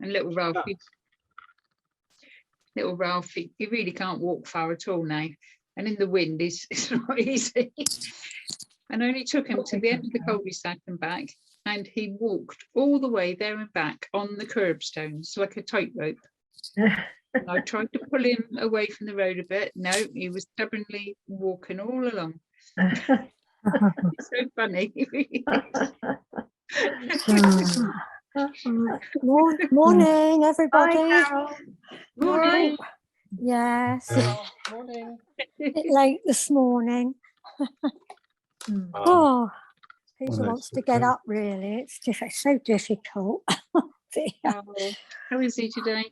And little Ralphie, he really can't walk far at all now. And in the wind, it's not easy. And I only took him to the end of the cul-de-sac and back, and he walked all the way there and back on the curbstones like a tightrope. I tried to pull him away from the road a bit. No, he was stubbornly walking all along. It's so funny. Morning, everybody. Hi, Carol. Morning. Yes, Morning. a bit late this morning. Oh, Peter wants to get up, really. It's so difficult. How is he today?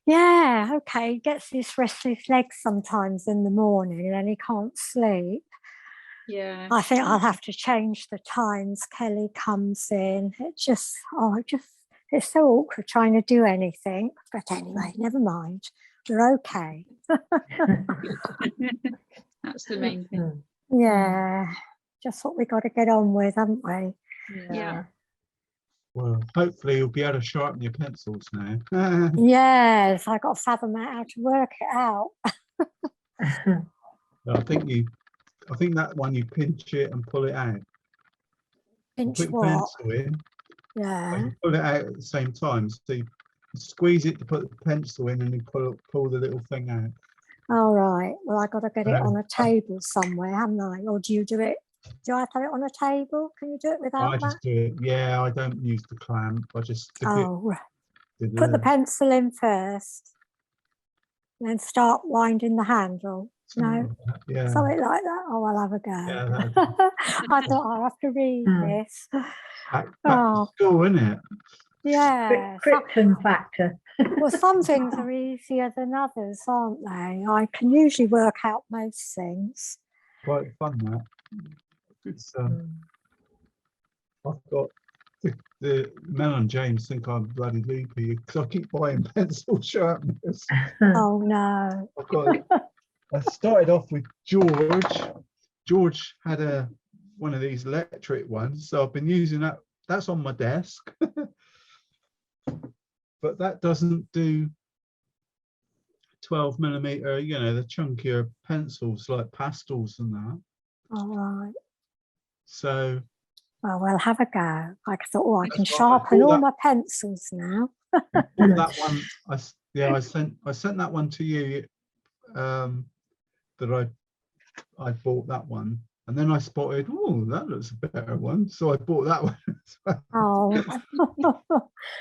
Yeah, okay. He gets his restless legs sometimes in the morning and then he can't sleep. Yeah. I think I'll have to change the times Kelly comes in. It's so awkward trying to do anything. But anyway, never mind. We're okay. That's the main thing. Yeah, just what we got to get on with, haven't we? Yeah. Well, hopefully you'll be able to sharpen your pencils now. Yes, I got to fathom out how to work it out. I think that one you pinch it and pull it out. Pinch Put your what? pencil in. Yeah. And you pull it out at the same time. So you squeeze it to put the pencil in, and you pull the little thing out. All right. Well, I got to get it on a table somewhere, haven't I? Or do you do it? Do I have to have it on a table? Can you do it without I that? just do it. Yeah, I don't use the clamp. I just stick it. Put the pencil in first, then start winding the handle. No, yeah, something like that. Oh, I'll have a go. Yeah, I thought I'll have to read this. back to school, isn't it? Yeah. Krypton factor. Well, some things are easier than others, aren't they? I can usually work out most things. Quite fun, that. It's I've got the Mel and James think I'm bloody loopy because I keep buying pencil sharpeners. Oh no. I started off with George. George had one of these electric ones, so I've been using that. That's on my desk. But that doesn't do 12mm, you know, the chunkier pencils like pastels and that. All right. So well, we'll have a go. I thought, I can sharpen all my pencils now. that one, I sent that one to you. That I bought that one, and then I spotted, oh, that looks a better one, so I bought that one. Oh.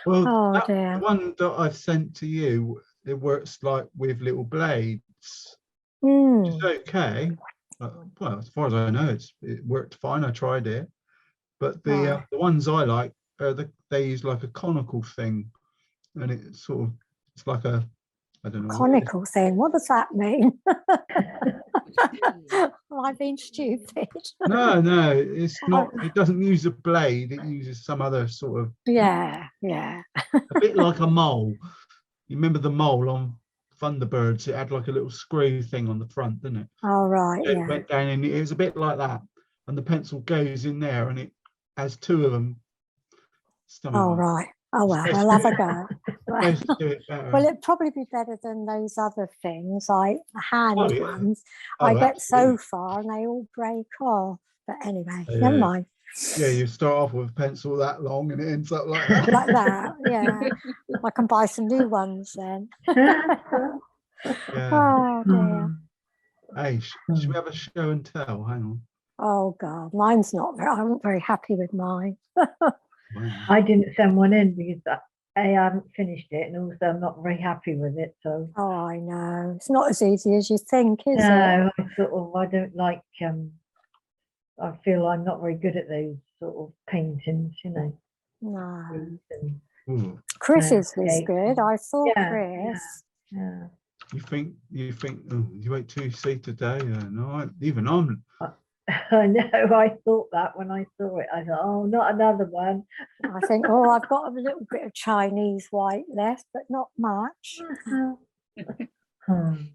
Well, dear. The one that I've sent to you, it works like with little blades. It's okay. Well, as far as I know, it worked fine. I tried it, but the ones I like are they use like a conical thing, and it's like a, I don't know. Conical thing. What does that mean? Have I been stupid? No, it's not. It doesn't use a blade. It uses some other sort of. Yeah. A bit like a mole. You remember the mole on Thunderbirds? It had like a little screw thing on the front, didn't it? Oh, right. So it went down, and it was a bit like that. And the pencil goes in there, and it has two of them. Oh, right. Oh, well, I'll have a go. Well, it'd probably be better than those other things, like the hand ones. I get so far and they all break off. But anyway, never mind. Yeah, you start off with a pencil that long and it ends up like that. Like that, yeah. I can buy some new ones then. Oh, dear. Hey, should we have a show and tell? Hang on. Oh, God, mine's not very, I'm not very happy with mine. I didn't send one in because I haven't finished it, and also I'm not very happy with it. So I know it's not as easy as you think, is it? No, I don't like. I feel I'm not very good at those sort of paintings, you know. No. Chris's was good. I saw Chris. Yeah. You think? Oh, you wait till you see today? No, even I'm. I know. I thought that when I saw it. I thought, oh, not another one. I think, oh, I've got a little bit of Chinese white left, but not much. Find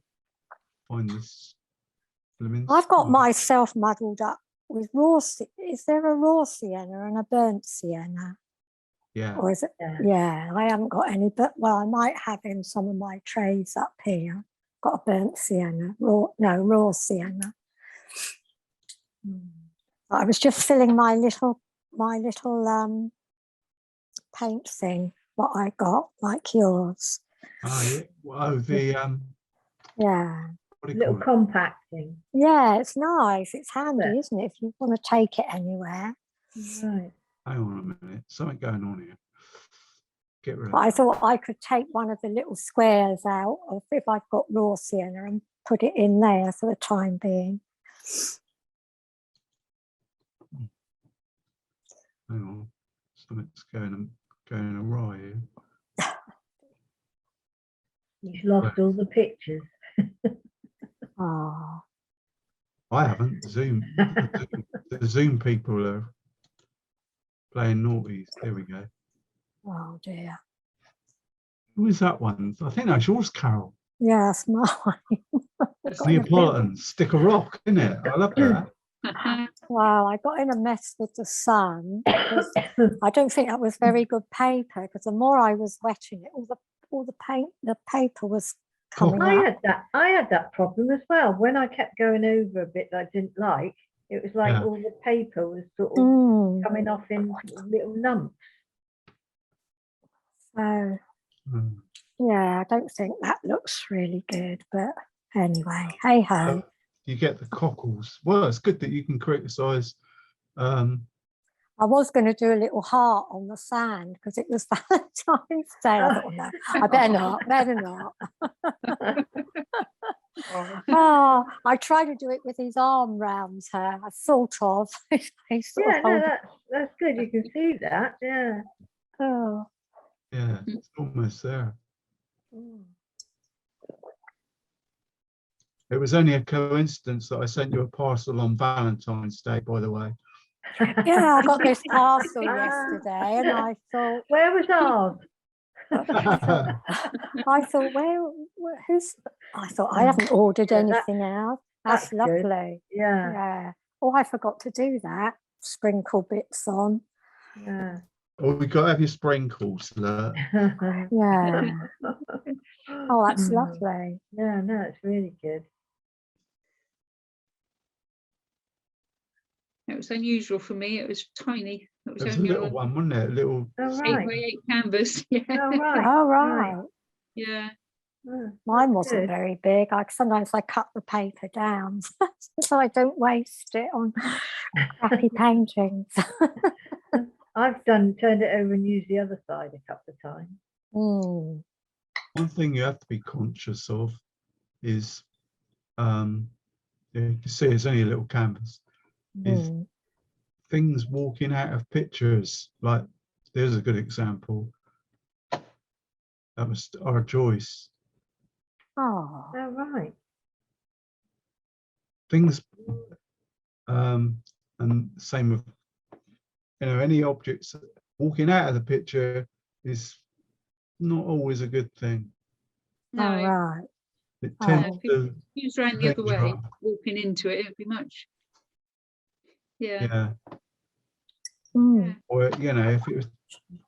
this. I've got myself muddled up with raw. Is there a raw sienna and a burnt sienna? Yeah. Or is it? Yeah, I haven't got any, but well, I might have in some of my trays up here. Got a burnt sienna, raw sienna. I was just filling my little paint thing, what I got, like yours. Oh, yeah. Oh, the Yeah. what do you Little call it? compact thing. Yeah, it's nice. It's handy, Yeah. isn't it? If you want to take it anywhere. Right. Hang on a minute. Something going on here. Get rid of But I thought I could take one of the little squares out of if I've got raw sienna and put it in there for the time being. Hang on. Something's going awry here. You've lost all the pictures. Oh, I haven't. The Zoom people are playing naughty. There we go. oh dear. Who is that one? I think that's yours, Carol. Yeah, it's mine. Neapolitan, stick a rock, isn't it? I love that. Well, I got in a mess with the sun. I don't think that was very good paper because the more I was wetting it, all the paper was coming out. I had that problem as well. When I kept going over a bit that I didn't like, it was like all the paper was sort of coming off in little lumps. So yeah, I don't think that looks really good, but anyway, hey ho. You get the cockles. Well, it's good that you can criticise. I was going to do a little heart on the sand because it was Valentine's Day. I thought, no, I better not. Oh, I tried to do it with his arm round her. I sort of. That's good. You can see that. Yeah. Oh. Yeah, it's almost there. It was only a coincidence that I sent you a parcel on Valentine's Day, by the way. Yeah, I got this parcel yesterday and I thought, where was ours? I thought, I thought I haven't ordered anything else. That's lovely. Good. Yeah. Yeah. Oh, I forgot to do that. Sprinkle bits on. Yeah. Oh, we got to have your sprinkles. Look. Yeah. Oh, that's lovely. Yeah, no, it's really good. It was unusual for me. It was tiny. It was a only little one, wasn't it? A little 8x8 canvas. Yeah. Oh, right. Yeah. Mine wasn't very big. Sometimes I cut the paper down so I don't waste it on crappy paintings. I've turned it over and used the other side a couple of times. One thing you have to be conscious of is, you can see it's only a little canvas, is things walking out of pictures. Like, there's a good example. That was our Joyce. Oh, right. Things, and same with, any objects walking out of the picture is not always a good thing. No. Oh, right. It tends to. If he was around the other way, walking into it, it'd be much. Yeah. Or, if it was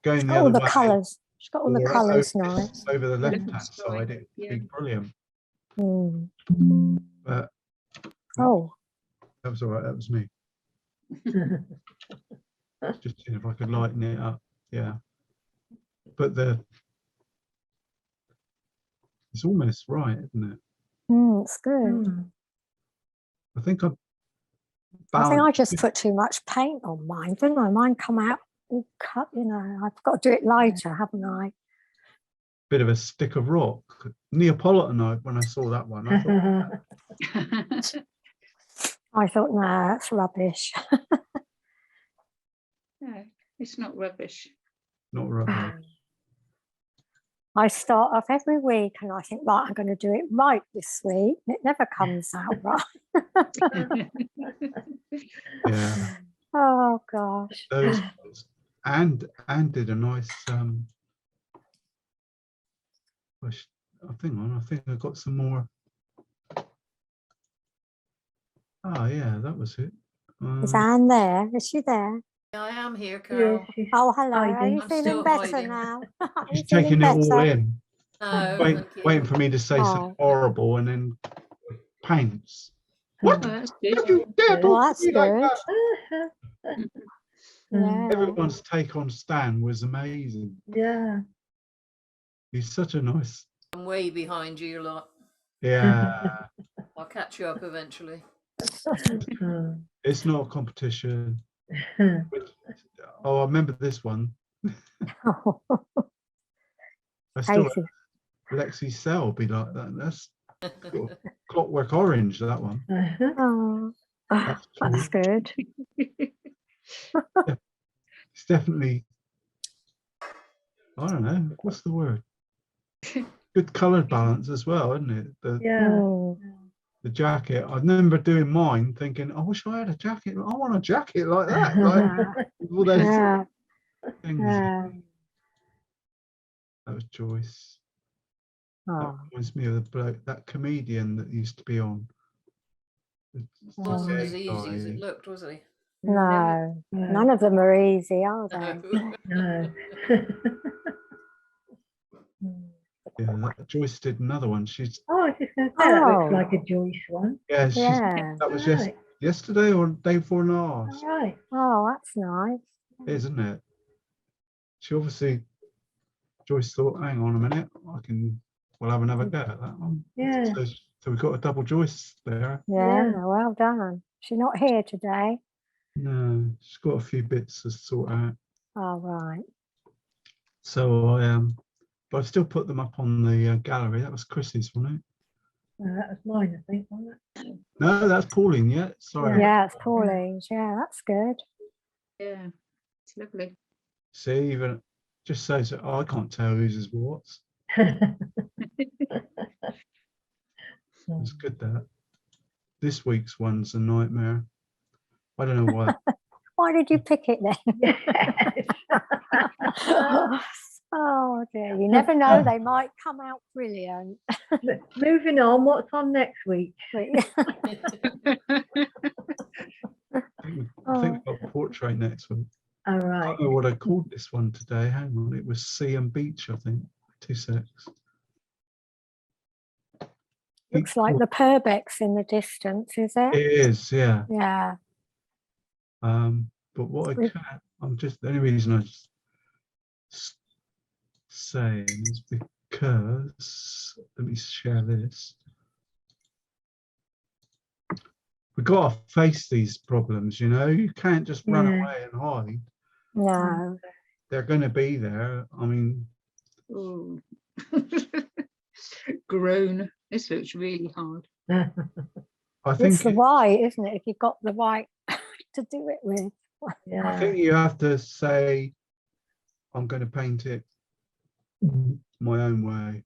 going the all other the way. Colours. She's got all the colours nice. Over the left-hand side, it'd be brilliant. But that was all right. That was me. Just seeing if I could lighten it up. Yeah. But it's almost right, isn't it? It's good. I think I just put too much paint on mine, didn't I? Mine come out all cut, I've got to do it lighter, haven't I? Bit of a stick of rock. Neapolitan, when I saw that one, I thought, nah, that's rubbish. No, it's not rubbish. Not rubbish. I start off every week and I think, right, I'm going to do it right this week. It never comes out right. Yeah. Oh gosh. Those, and did a nice I think I got some more. Oh yeah, that was it. Is Anne there? Is she there? I am here, Carol. Oh, hello. Are hiding. you I'm feeling still better hiding. now? Are you She's feeling taking it all better? in, Oh, waiting for me to say something horrible, and then paints. What? Oh, that's good. Don't you dare Oh, talk that's to me like good. that. Yeah. Everyone's take on Stan was amazing. Yeah. He's such a nice. I'm way behind you lot. Yeah. I'll catch you up eventually. It's not a competition. Oh, I remember this one. I still Katie. Lexi Cell be like that. That's Clockwork Orange, that one. Oh, that's good. It's definitely, I don't know, what's the word? Good colour balance as well, isn't it? The jacket. I remember doing mine thinking, I wish I had a jacket. I want a jacket like that. Like all those things. That was Joyce. That reminds me of the bloke, that comedian that used to be on. Wasn't as easy as it looked, was he? No, none of them are easy, are they? No. Yeah, Joyce did another one. She's. Oh, I was just going to say that looks like a Joyce one. Yeah, that was just Right. yesterday or the day before last. Right. Oh, that's nice. Isn't it? She obviously, Joyce thought, hang on a minute, we'll have another go at that one. Yeah. So we've got a double Joyce there. Yeah, well done. She's not here today. No, she's got a few bits to sort out. Oh, right. So but I still put them up on the gallery. That was Chrissy's, wasn't it? That was mine, I think, wasn't it? No, that's Pauline. Yeah, sorry. Yeah, it's Pauline's. Yeah, that's good. Yeah, it's lovely. See, even just says that I can't tell whose is what. It's good that. This week's one's a nightmare. I don't know why. Why did you pick it then? Oh dear, you never know, they might come out brilliant. Moving on, what's on next week? I think we've got a portrait next week. All I right. don't know what I called this one today. Hang on, it was Sea and Beach, I think. 2 secs. Looks like the Purbeck's in the distance, is it? It is, yeah. Yeah. But what I can't, the only reason I just saying is because, let me share this. We've got to face these problems, you know. You can't just run away and hide. No. They're going to be there. I mean, grown. This looks really hard. I think it's the white, isn't it? If you've got the white to do it with. Yeah. I think you have to say, I'm going to paint it my own way.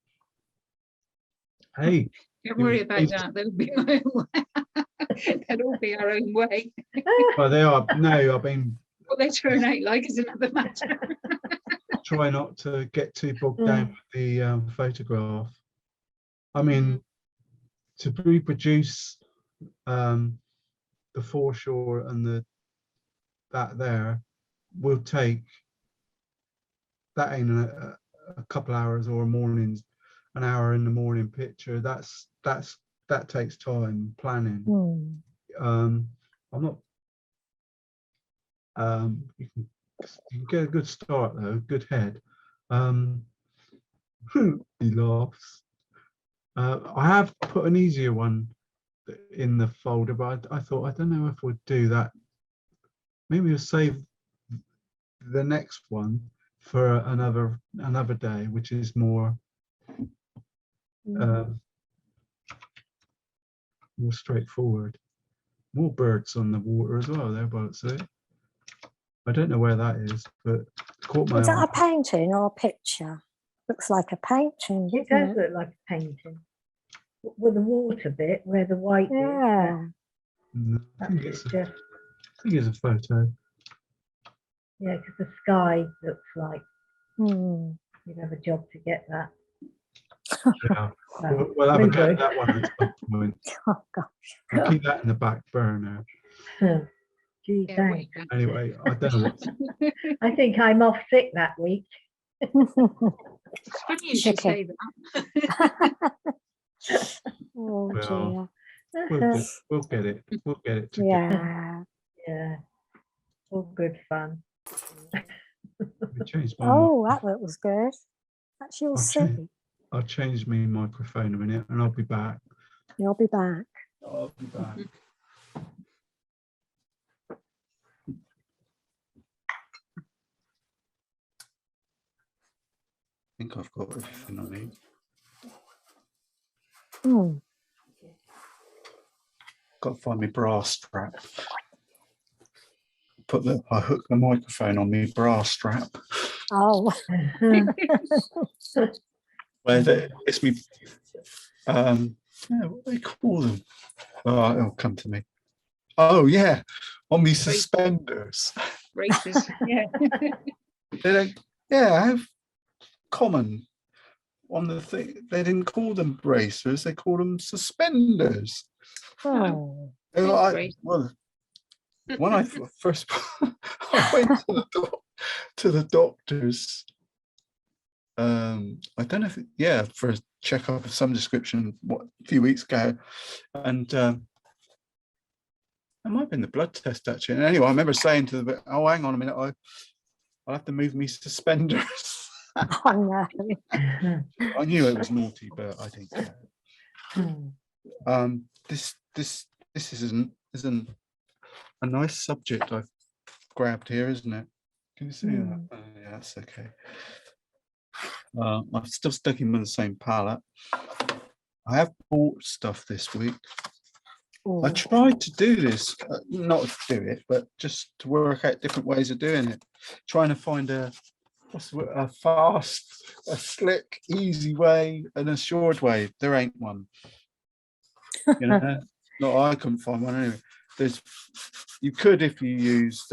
Hey, don't worry about that. That'll be my own way. That'll be our own way. Well, they are. No, I mean, what they turn out like is another matter. Try not to get too bogged down with the photograph. I mean, to reproduce the foreshore and that there will take, that ain't a couple hours or mornings, an hour in the morning picture. That takes time planning. I'm not. You can get a good start though, good head. He laughs. I have put an easier one in the folder, but I thought, I don't know if we'll do that. Maybe we'll save the next one for another day, which is more more straightforward. More birds on the water as well there, but I don't know where that is, but it caught my eye. Is that a painting or a picture? Looks like a painting. It does look like a painting. With the water bit where the white is. No, I think it's a photo. Yeah, because the sky looks like you'd have a job to get that. Yeah. We'll have a go at that one at some point. Oh gosh. I'll keep that in the back burner. Do Gee, Yeah, thanks. way back. Anyway, I don't know what's. I think I'm off sick that week. It's funny you should Okay. say that. Oh Well, dear. we'll get it. We'll get it together. Yeah. Yeah, all good fun. Let me change my Oh, that was good. That's your I'll change, city. I'll change my microphone a minute and I'll be back. You'll be back. I'll be back. I think I've got everything I need. Mm. Got to find my bra strap. I hook the microphone on my bra strap. Oh. It's me. Yeah, what do they call them? Oh, it'll come to me. Oh yeah, on me suspenders. Braces. Yeah. They don't. Yeah, I have common on the thing. They didn't call them bracers. They called them suspenders. Oh. Well, when I first I went to the doctors. I don't know if for a checkup of some description a few weeks ago, and it might have been the blood test actually. And anyway, I remember saying to them, "Oh, hang on a minute, I'll have to move me suspenders." Oh no. I knew it was naughty, but I didn't care. This isn't a nice subject I've grabbed here, isn't it? Can you see that? Oh, yeah, that's okay. I'm still sticking with the same palette. I have bought stuff this week. Oh. I tried to do this, not to do it, but just to work out different ways of doing it. Trying to find a fast, a slick, easy way, an assured way. There ain't one. You know, no, I couldn't find one anyway. You could if you used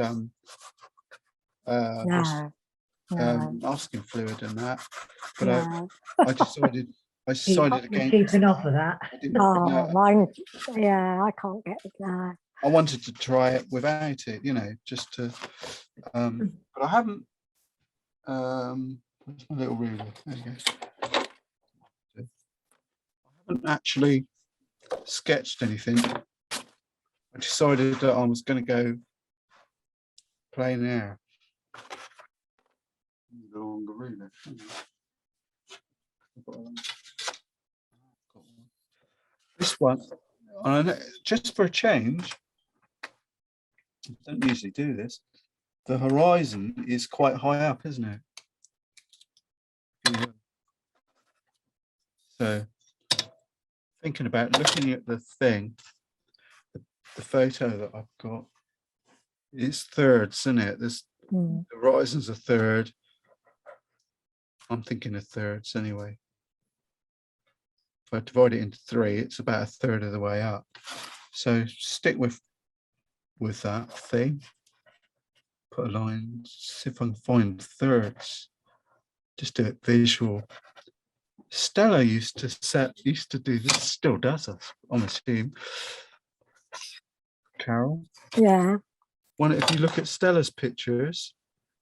masking fluid and that, but I decided against keeping off of that. Mine, I can't get it now. I wanted to try it without it, just to but I haven't where's my little ruler? There you go. I haven't actually sketched anything. I decided that I was going to go plain air. The longer ruler. This one, just for a change, I don't usually do this. The horizon is quite high up, isn't it? Yeah. So, thinking about looking at the thing, the photo that I've got, it's thirds, isn't it? The horizon's a third. I'm thinking of thirds anyway. If I divide it into three, it's about a third of the way up. So stick with that thing. Put a line, see if I can find thirds. Just do it visual. Stella used to do this, still does, I'm assuming. Carol. Yeah. If you look at Stella's pictures,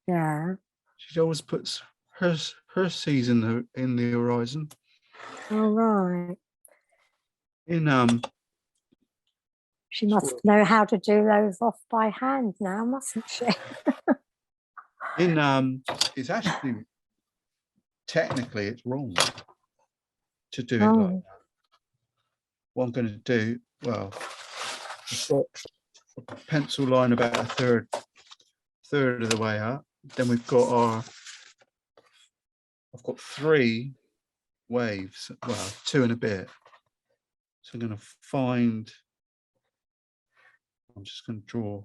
she always puts her seas in the horizon. All right. She must know how to do those off by hand now, mustn't she? It's actually technically it's wrong to do it like that. What I'm going to do, I've got a pencil line about a third of the way up. Then we've got I've got 3 waves, 2 and a bit. So I'm going to I'm just going to draw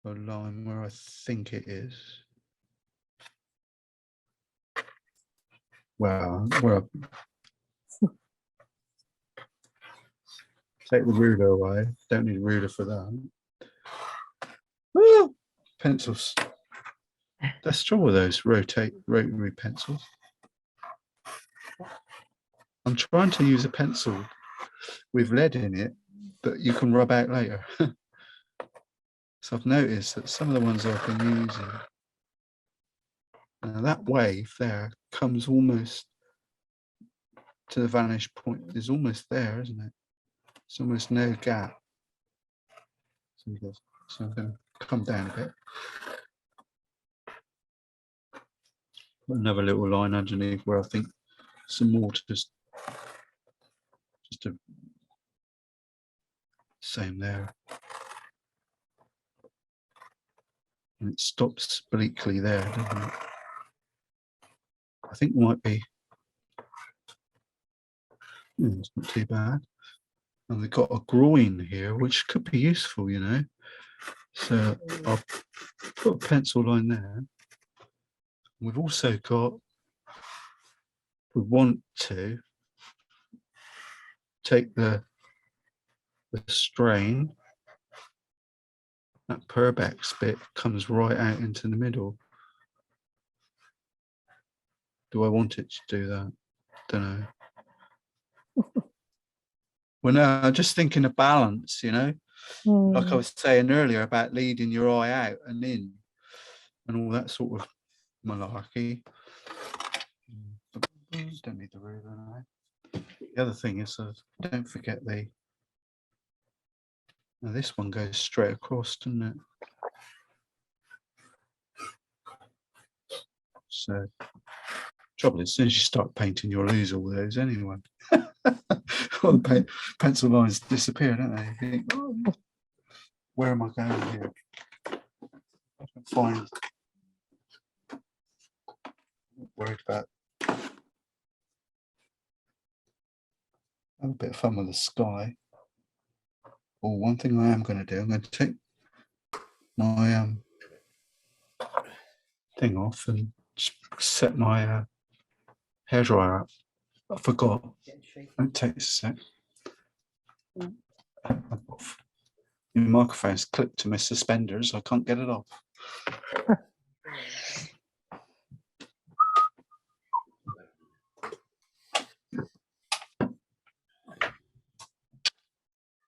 a line where I think it is. Take the ruler away. Don't need a ruler for that. Pencils. Let's draw those rotary pencils. I'm trying to use a pencil with lead in it that you can rub out later. So I've noticed that some of the ones I've been using, now that wave there comes almost to the vanish point. Is almost there, isn't it? It's almost no gap. So I'm going to come down a bit. Put another little line underneath where I think some more to just a same there. And it stops obliquely there, doesn't it? I think it might be. It's not too bad. And we've got a groin here, which could be useful, you know. So I'll put a pencil line there. We've also got, we want to take the strain, that Purbex bit comes right out into the middle. Do I want it to do that? Don't know. Well, no, I'm just thinking of balance, you know, like I was saying earlier about leading your eye out and in and all that sort of malarkey. Don't need the ruler now. The other thing is, don't forget now this one goes straight across, doesn't it? So, trouble is, as soon as you start painting, you'll lose all those anyway. All the pencil lines disappear, don't they? You think, oh, where am I going here? I can find. I'm not worried about. Have a bit of fun with the sky. Or one thing I am going to do, I'm going to take my thing off and set my hairdryer up. I forgot. It takes a sec. The microphone's clipped to my suspenders. I can't get it off.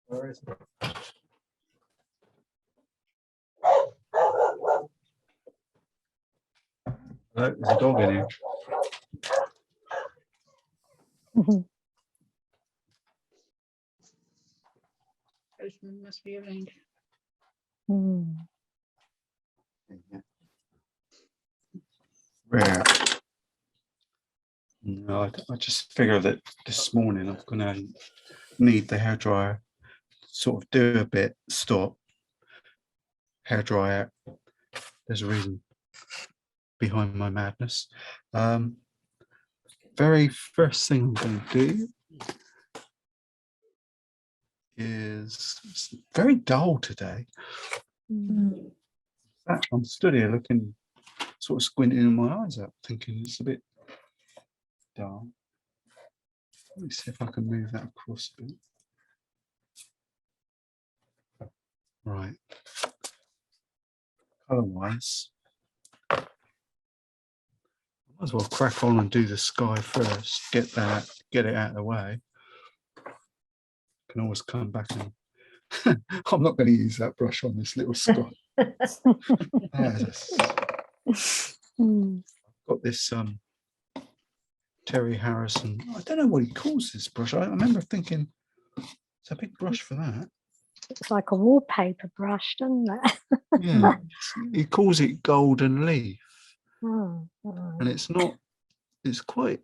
Where is it? Hello, there's a dog in here. Postman must be around. Rare. No, I just figured that this morning I'm going to need the hairdryer, sort of do a bit, stop, hairdryer. There's a reason behind my madness. Very first thing I'm going to do is, it's very dull today. I'm stood here looking, sort of squinting my eyes up, thinking it's a bit dull. Let me see if I can move that across a bit. Right. Colour-wise, I might as well crack on and do the sky first. Get it out of the way. Can always come back and I'm not going to use that brush on this little sky. I've got this Terry Harrison. I don't know what he calls this brush. I remember thinking it's a big brush for that. It's like a wallpaper brush, doesn't it? Yeah, he calls it Golden Leaf. And it's not, it's quite,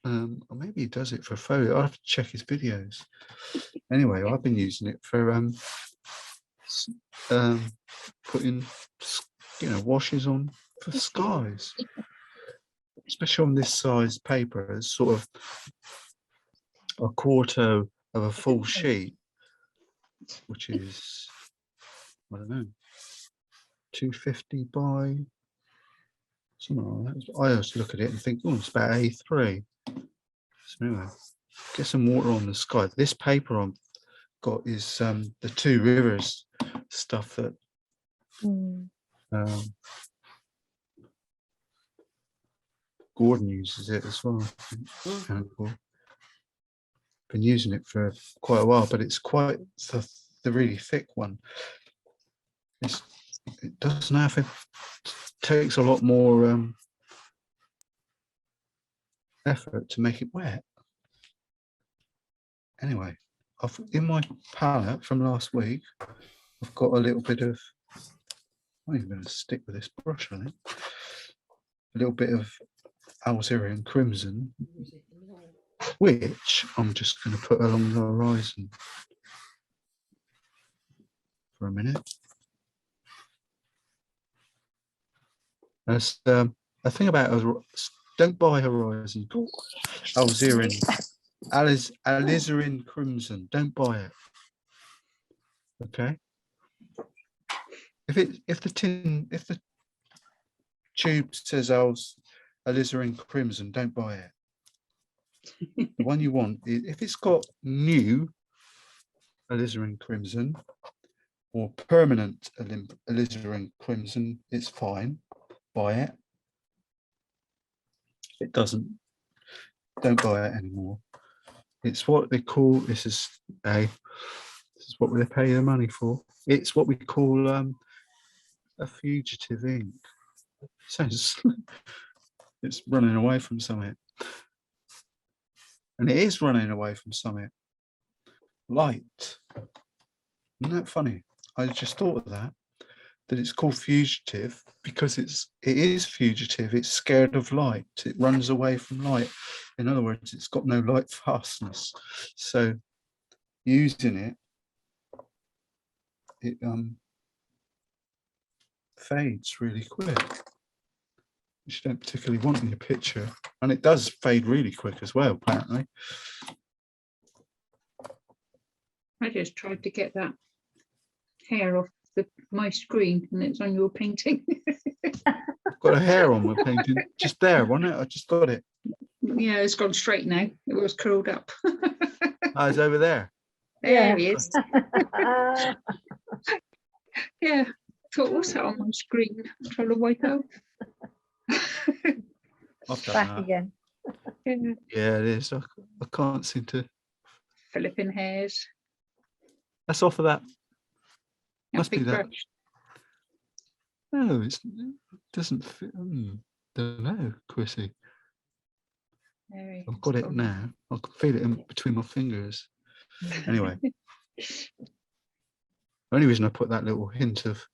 or maybe he does it for photo. I'll have to check his videos. Anyway, I've been using it for putting, you know, washes on for skies, especially on this size paper. It's sort of a quarter of a full sheet, which is, I don't know, 250 by something like that. I always look at it and think, oh, it's about A3. So anyway, get some water on the sky. This paper I've got is the Two Rivers stuff that Gordon uses it as well. Been using it for quite a while, but it's quite the really thick one. it doesn't have it takes a lot more effort to make it wet. Anyway, in my palette from last week, I've got a little bit of, I'm even going to stick with this brush on it, a little bit of Algerian crimson, which I'm just going to put along the horizon for a minute. There's a thing about don't buy horizon. Alizarin crimson. Don't buy it. Okay. If the tube says alizarin crimson, don't buy it. The one you want, if it's got new alizarin crimson or permanent alizarin crimson, it's fine. Buy it. If it doesn't, don't buy it anymore. It's what they call, this is what they pay the money for. It's what we call a fugitive ink. Sounds it's running away from something. And it is running away from something. Light. Isn't that funny? I just thought of that it's called fugitive because it is fugitive. It's scared of light. It runs away from light. In other words, it's got no light fastness. So using it fades really quick, which you don't particularly want in your picture. And it does fade really quick as well, apparently. I just tried to get that hair off my screen and it's on your painting. Got a hair on my painting. Just there, wasn't it? I just got it. Yeah, it's gone straight now. It was curled up. Oh, it's over there. There he is. Yeah, I thought, what's that on my screen? I'm trying to wipe out. I've done Back that. again. Yeah, it is. I can't seem to. Flipping hairs. That's off of that. Must be Big that. brush. No, it doesn't fit. Don't know, Chrissy. I've got it now. I can feel it in between my fingers. Anyway, the only reason I put that little hint of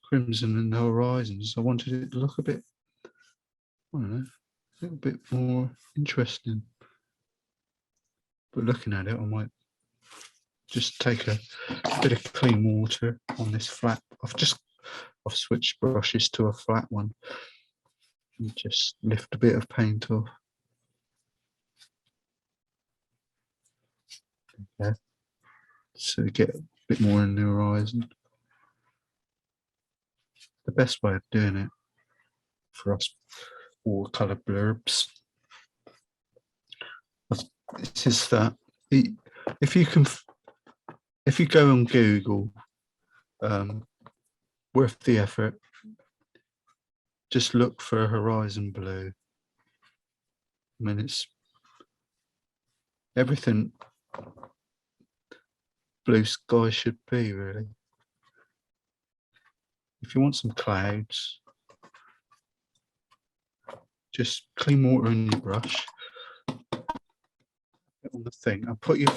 crimson in the horizons, I wanted it to look a bit, I don't know, a little bit more interesting. But looking at it, I might just take a bit of clean water on this flat. I've switched brushes to a flat one and just lift a bit of paint off. Okay. So you get a bit more in the horizon. The best way of doing it for us watercolor blurbs is that if you go on Google, worth the effort, just look for horizon blue. I mean, it's everything blue sky should be, really. If you want some clouds, just clean water in your brush on the thing and put it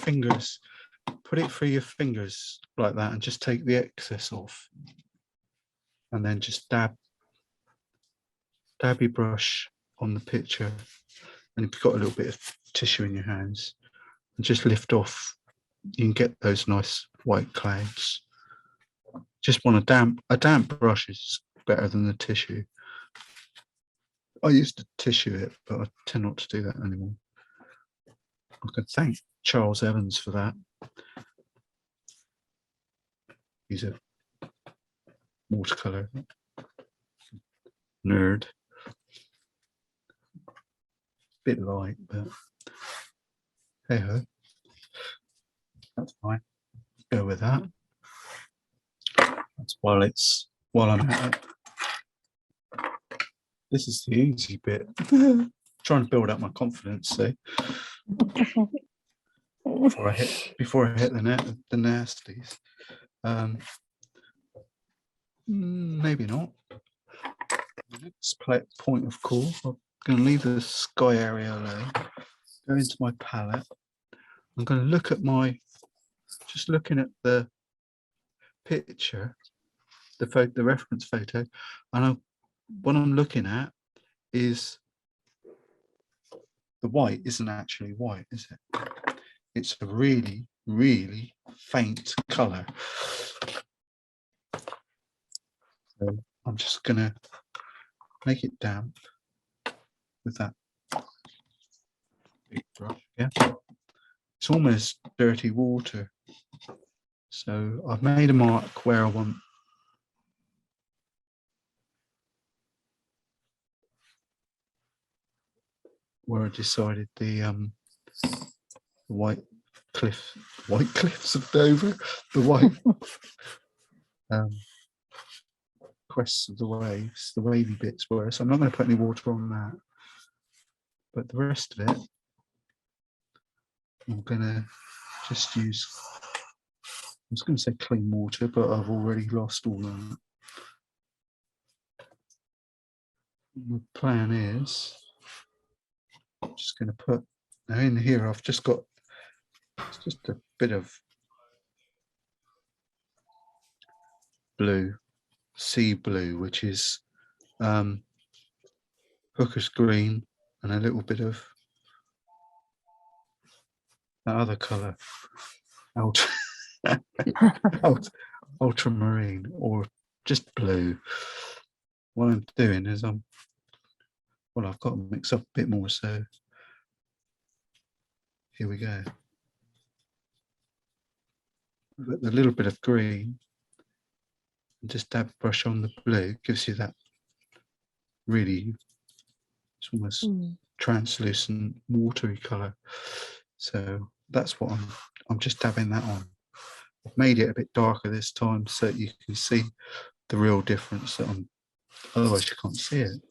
through your fingers like that and just take the excess off. And then just dab your brush on the picture. And if you've got a little bit of tissue in your hands, and just lift off, you can get those nice white clouds. Just want a damp brush is better than the tissue. I used to tissue it, but I tend not to do that anymore. I can thank Charles Evans for that. He's a watercolor nerd. Bit light, but hey ho, that's fine. Go with that. That's while I'm at it. This is the easy bit. Trying to build up my confidence, see. before I hit the nasties. Maybe not. Next point of call. I'm going to leave the sky area alone. Go into my palette. I'm going to look at just looking at the picture, the reference photo, and what I'm looking at is the white isn't actually white, is it? It's a really, really faint colour. So I'm just going to make it damp with that big brush. Yeah, it's almost dirty water. So I've made a mark where I want where I decided the white cliffs of Dover, the white crests of the waves, the wavy bits were. So I'm not going to put any water on that, but the rest of it I'm going to just use, I was going to say clean water, but I've already lost all of it. The plan is I'm just going to put, now in here I've just got just a bit of blue, sea blue, which is hooker's green, and a little bit of that other colour, ultramarine, or just blue. What I'm doing is I've got to mix up a bit more, so here we go. With a little bit of green, and just dab brush on the blue, gives you that really, it's almost translucent, watery colour. So that's what I'm just dabbing that on. I've made it a bit darker this time so that you can see the real difference. Otherwise you can't see it.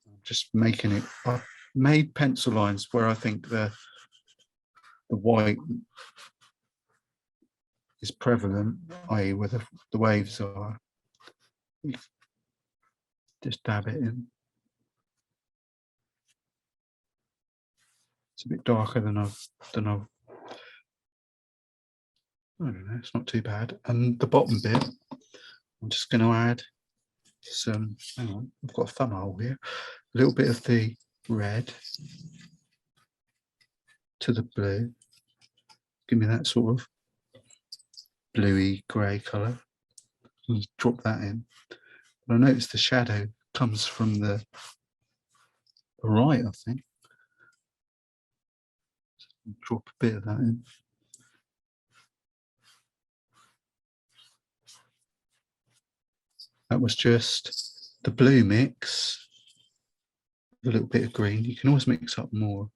I'm just making it. I've made pencil lines where I think the white is prevalent, i.e. where the waves are. Just dab it in. It's a bit darker than I've I don't know, it's not too bad. And the bottom bit, I'm just going to add some, hang on, I've got a thumbnail here, a little bit of the red to the blue. Give me that sort of bluey grey colour. Just drop that in. But I notice the shadow comes from the right, I think. Drop a bit of that in. That was just the blue mix with a little bit of green. You can always mix up more.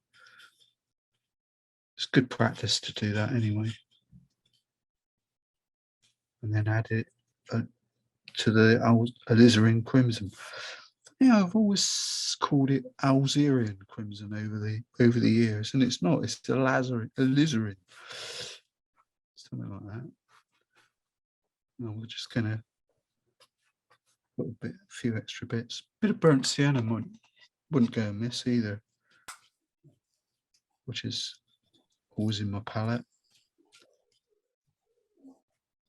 It's good practice to do that anyway. And then add it to the alizarin crimson. Yeah, I've always called it Algerian crimson over the years, and it's not. It's alizarin, something like that. And we're just gonna put a few extra bits. Bit of burnt sienna wouldn't go amiss either, which is always in my palette.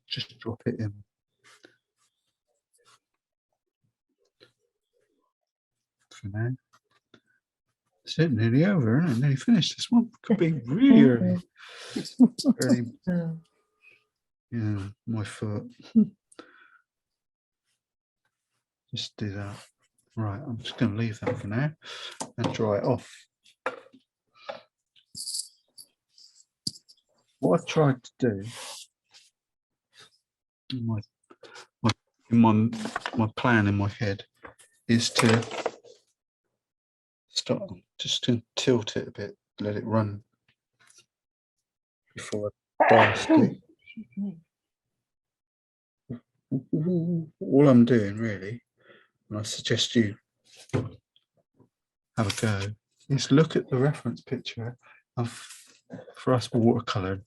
Just drop it in. For now. It's nearly over, isn't it? Nearly finished. This one could be really early. Yeah, my foot. Just do that. Right, I'm just going to leave that for now and dry it off. What I've tried to do in my plan in my head is to start just to tilt it a bit, let it run before I blast it. All I'm doing really, and I suggest you have a go, is look at the reference picture for us watercolor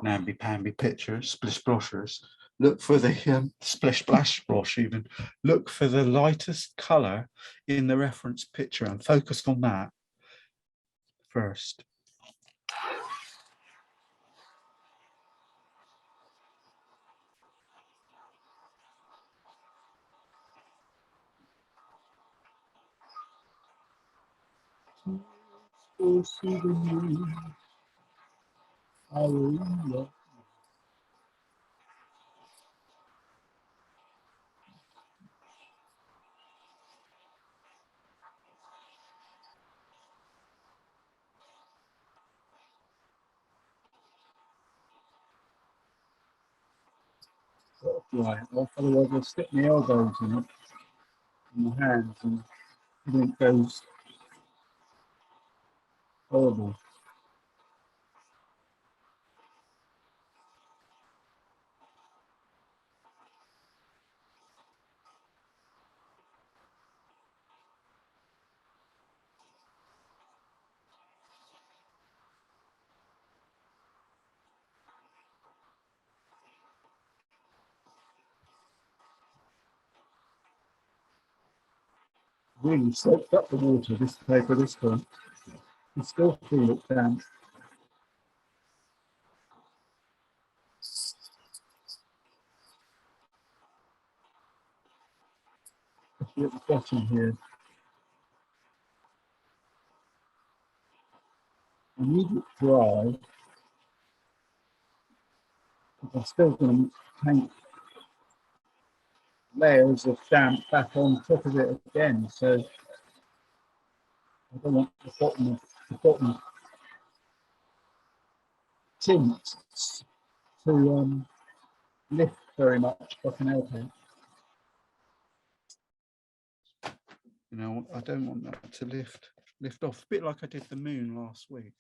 namby-pamby pictures, splish splashers, look for the splish splash splosh even. Look for the lightest color in the reference picture and focus on that first. Right, otherwise I'll stick my elbows in it, in my hands, and it goes horrible. Really soaked up the water, this paper this time. You still feel it damp. Especially at the bottom here. I need it dry. I'm still going to paint layers of damp back on top of it again, so I don't want the bottom tint to lift very much if I can help it. You know, I don't want that to lift off, a bit like I did the moon last week,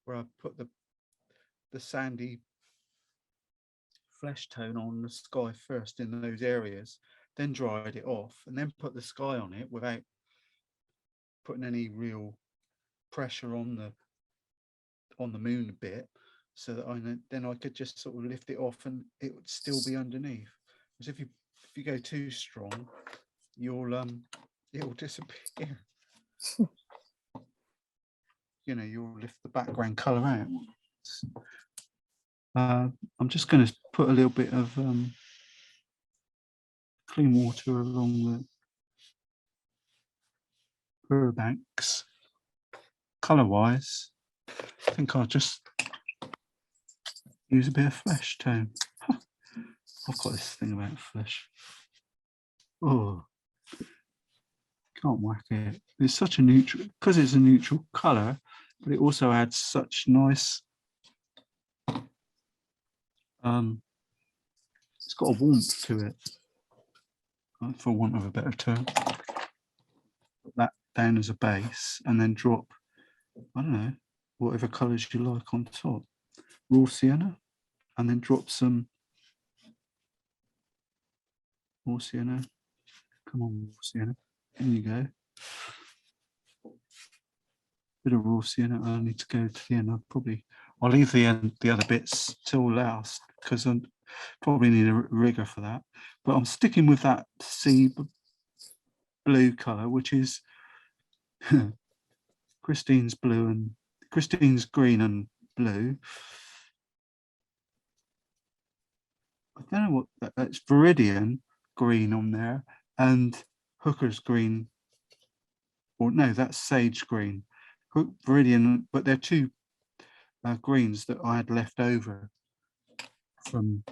where I put the sandy flesh tone on the sky first in those areas, then dried it off, and then put the sky on it without putting any real pressure on the moon bit, so that then I could just sort of lift it off and it would still be underneath. Because if you go too strong, it will disappear. You know, you'll lift the background color out. I'm just going to put a little bit of clean water along the river banks. Color wise, I think I'll just use a bit of flesh tone. I've got this thing about flesh. Oh, can't whack it. It's such a neutral, because it's a neutral color, but it also adds such nice. It's got a warmth to it, for want of a better term. Put that down as a base, and then drop, I don't know, whatever colours you like on top. Raw sienna, and then drop some raw sienna. Come on, raw sienna. In you go. Bit of raw sienna. I need to go to the end. I'll leave the other bits till last, because I probably need a rigger for that. But I'm sticking with that sea blue colour, which is Christine's green and blue. I don't know what that's Viridian green on there, and Hooker's green, or no, that's sage green. Viridian, but they're two greens that I had left over from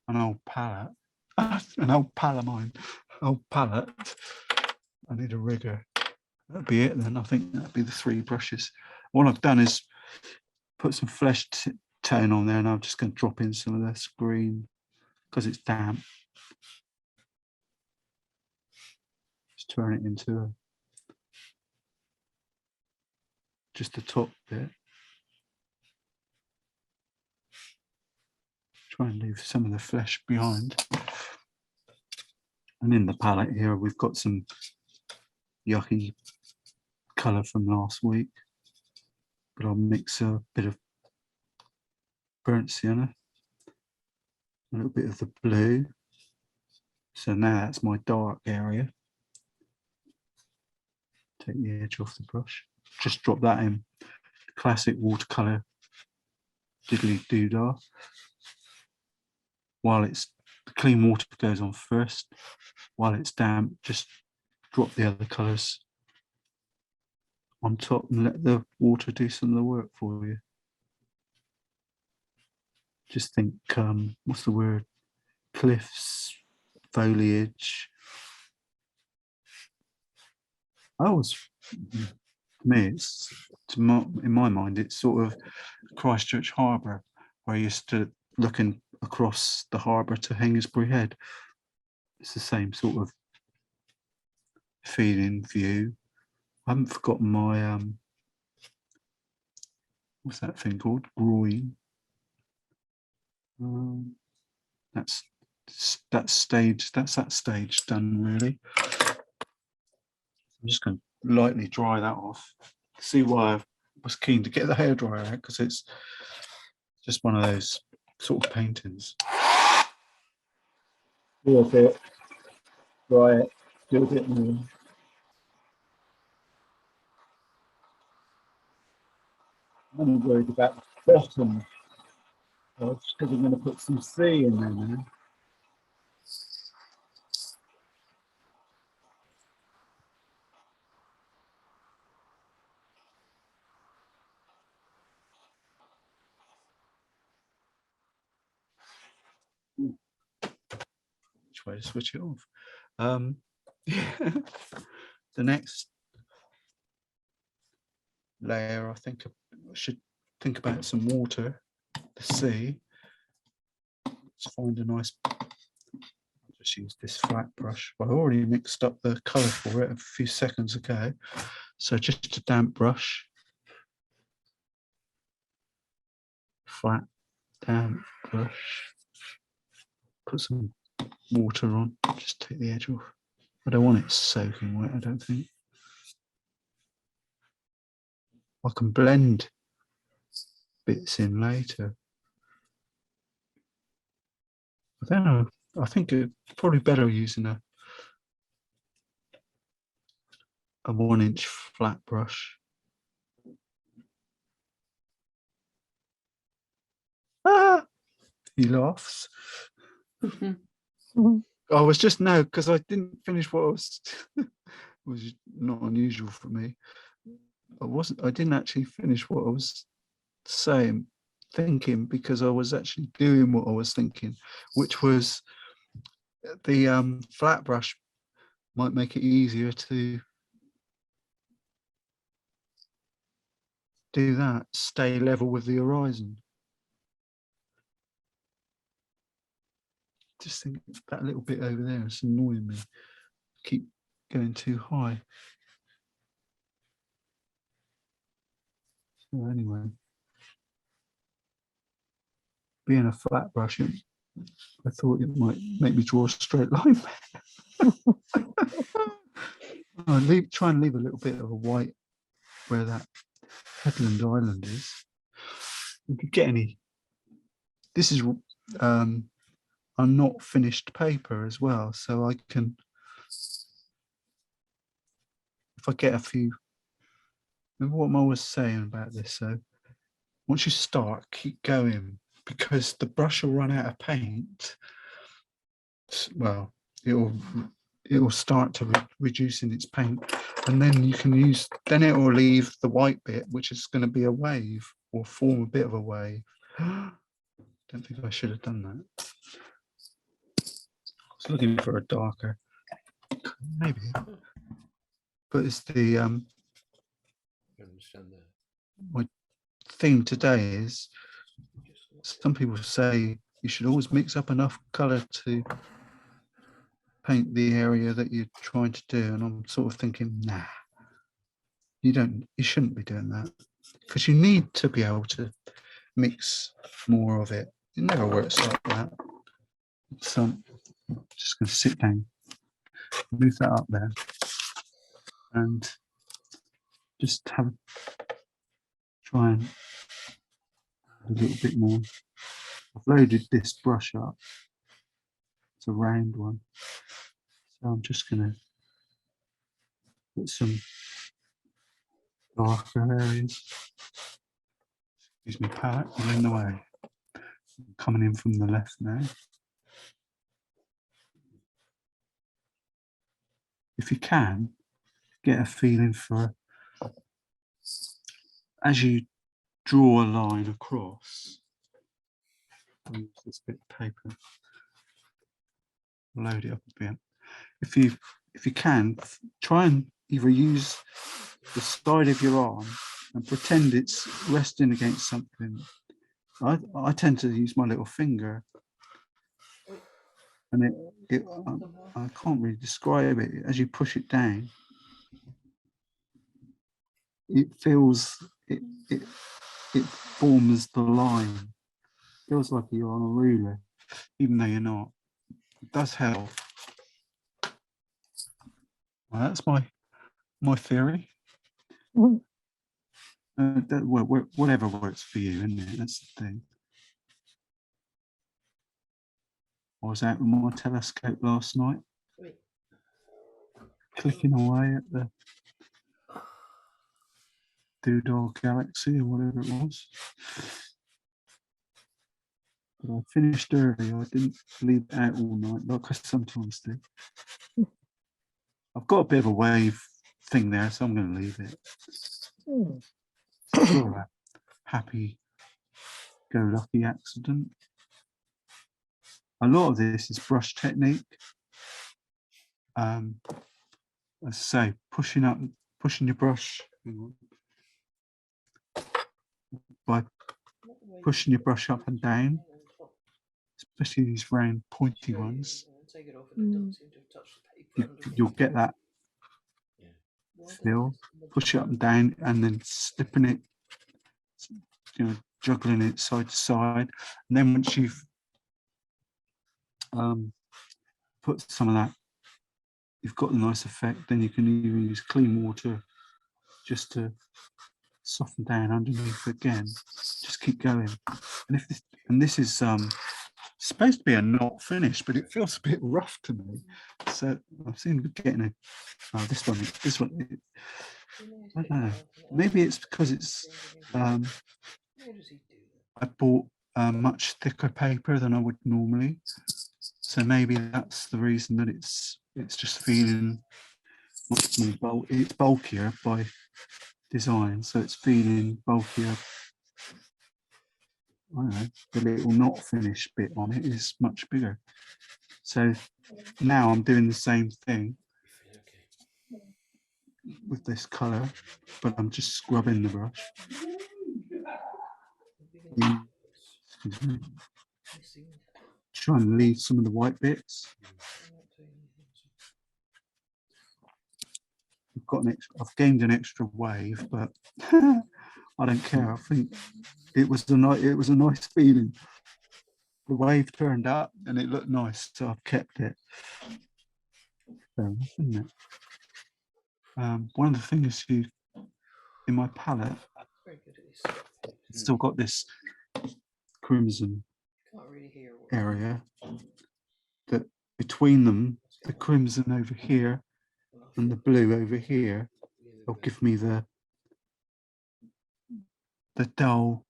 an old palette. An old palette. I need a rigger. That'd be it then. I think that'd be the 3 brushes. What I've done is put some flesh tone on there, and I'm just going to drop in some of this green because it's damp. Just turn it into just the top bit. Try and leave some of the flesh behind. And in the palette here, we've got some yucky colour from last week. but I'll mix a bit of burnt sienna, a little bit of the blue. So now that's my dark area. Take the edge off the brush. Just drop that in. Classic watercolor diddly doodah. While it's the clean water goes on first. While it's damp, just drop the other colours on top and let the water do some of the work for you. Just think, what's the word? Cliffs, foliage. In my mind, it's sort of Christchurch Harbour, where you stood looking across the harbour to Hengistbury Head. It's the same sort of feeling view. I haven't forgotten my what's that thing called? Groin. That's that stage done really. I'm just going to lightly dry that off. See why I was keen to get the hairdryer out, because it's just one of those sort of paintings. Do a bit, dry it, do a bit more. I'm only worried about the bottom, because I'm going to put some sea in there now. Which way to switch it off? The next layer, I think I should think about some water, the sea. Let's find a nice, I'll just use this flat brush. Well, I already mixed up the colour for it a few seconds ago. So just a damp brush. Flat, damp brush. Put some water on, just take the edge off. I don't want it soaking wet, I don't think. I can blend bits in later. I don't know. I think it's probably better using a 1-inch flat brush. Ah! He laughs. I was just now, because I didn't finish what I was was not unusual for me. I didn't actually finish what I was thinking, because I was actually doing what I was thinking, which was the flat brush might make it easier to do that, stay level with the horizon. Just think that little bit over there is annoying me. Keep going too high. So anyway, being a flat brush, I thought it might make me draw a straight line. Try and leave a little bit of a white where that headland island is. If you get any, this is not finished paper as well, so I can, if I get a few, remember what I was saying about this, so once you start, keep going, because the brush will run out of paint. Well, it will start to reduce in its paint, and then you can use, then it will leave the white bit, which is going to be a wave, or form a bit of a wave. Don't think I should have done that. I was looking for a darker, maybe, but it's the my theme today is, some people say you should always mix up enough colour to paint the area that you're trying to do, and I'm sort of thinking, nah, you shouldn't be doing that, because you need to be able to mix more of it. It never works like that. So I'm just going to sit down, move that up there, and just try try and add a little bit more. I've loaded this brush up. It's a round one. So I'm just going to put some darker areas. Excuse me, palette, I'm in the way. Coming in from the left now. If you can, get a feeling for, as you draw a line across, I'll use this bit of paper, load it up a bit. If you can, try and either use the side of your arm and pretend it's resting against something. I tend to use my little finger, and I can't really describe it. As you push it down, it feels it forms the line. It feels like you're on a ruler, even though you're not. It does help. Well, that's my theory. Mm. Whatever works for you, isn't it? That's the thing. I was out with my telescope last night, clicking away at the Doodle Galaxy or whatever it was. But I finished early. I didn't leave it out all night like I sometimes do. I've got a bit of a wave thing there, so I'm going to leave it. It's sort of a happy-go-lucky accident. A lot of this is brush technique. As I say, pushing your brush by pushing your brush up and down, especially these round pointy ones. You'll get that feel. Push it up and down, and then slipping it, juggling it side to side, and then once you've put some of that, you've got a nice effect. Then you can even use clean water just to soften down underneath again. Just keep going. And this is supposed to be a not finish, but it feels a bit rough to me. So I've seen getting this one. I don't know. Maybe it's because it's I bought much thicker paper than I would normally. So maybe that's the reason that it's just feeling much more it's bulkier by design, so it's feeling bulkier. I don't know, the little not finished bit on it is much bigger. So now I'm doing the same thing with this colour, but I'm just scrubbing the brush. Excuse me. Try and leave some of the white bits. I've gained an extra wave, but I don't care. I think it was a nice feeling. The wave turned up and it looked nice, so I've kept it. Fair enough, isn't it? One of the things in my palette, it's still got this crimson area that between them, the crimson over here and the blue over here, will give me the dull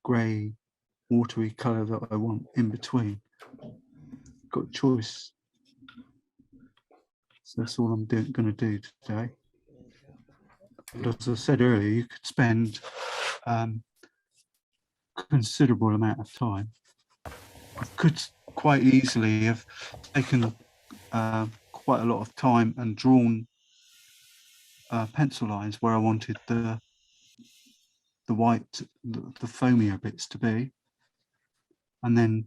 grey watery colour that I want in between. Got a choice. So that's all I'm going to do today. But as I said earlier, you could spend a considerable amount of time. I could quite easily have taken quite a lot of time and drawn pencil lines where I wanted the white, the foamier bits to be, and then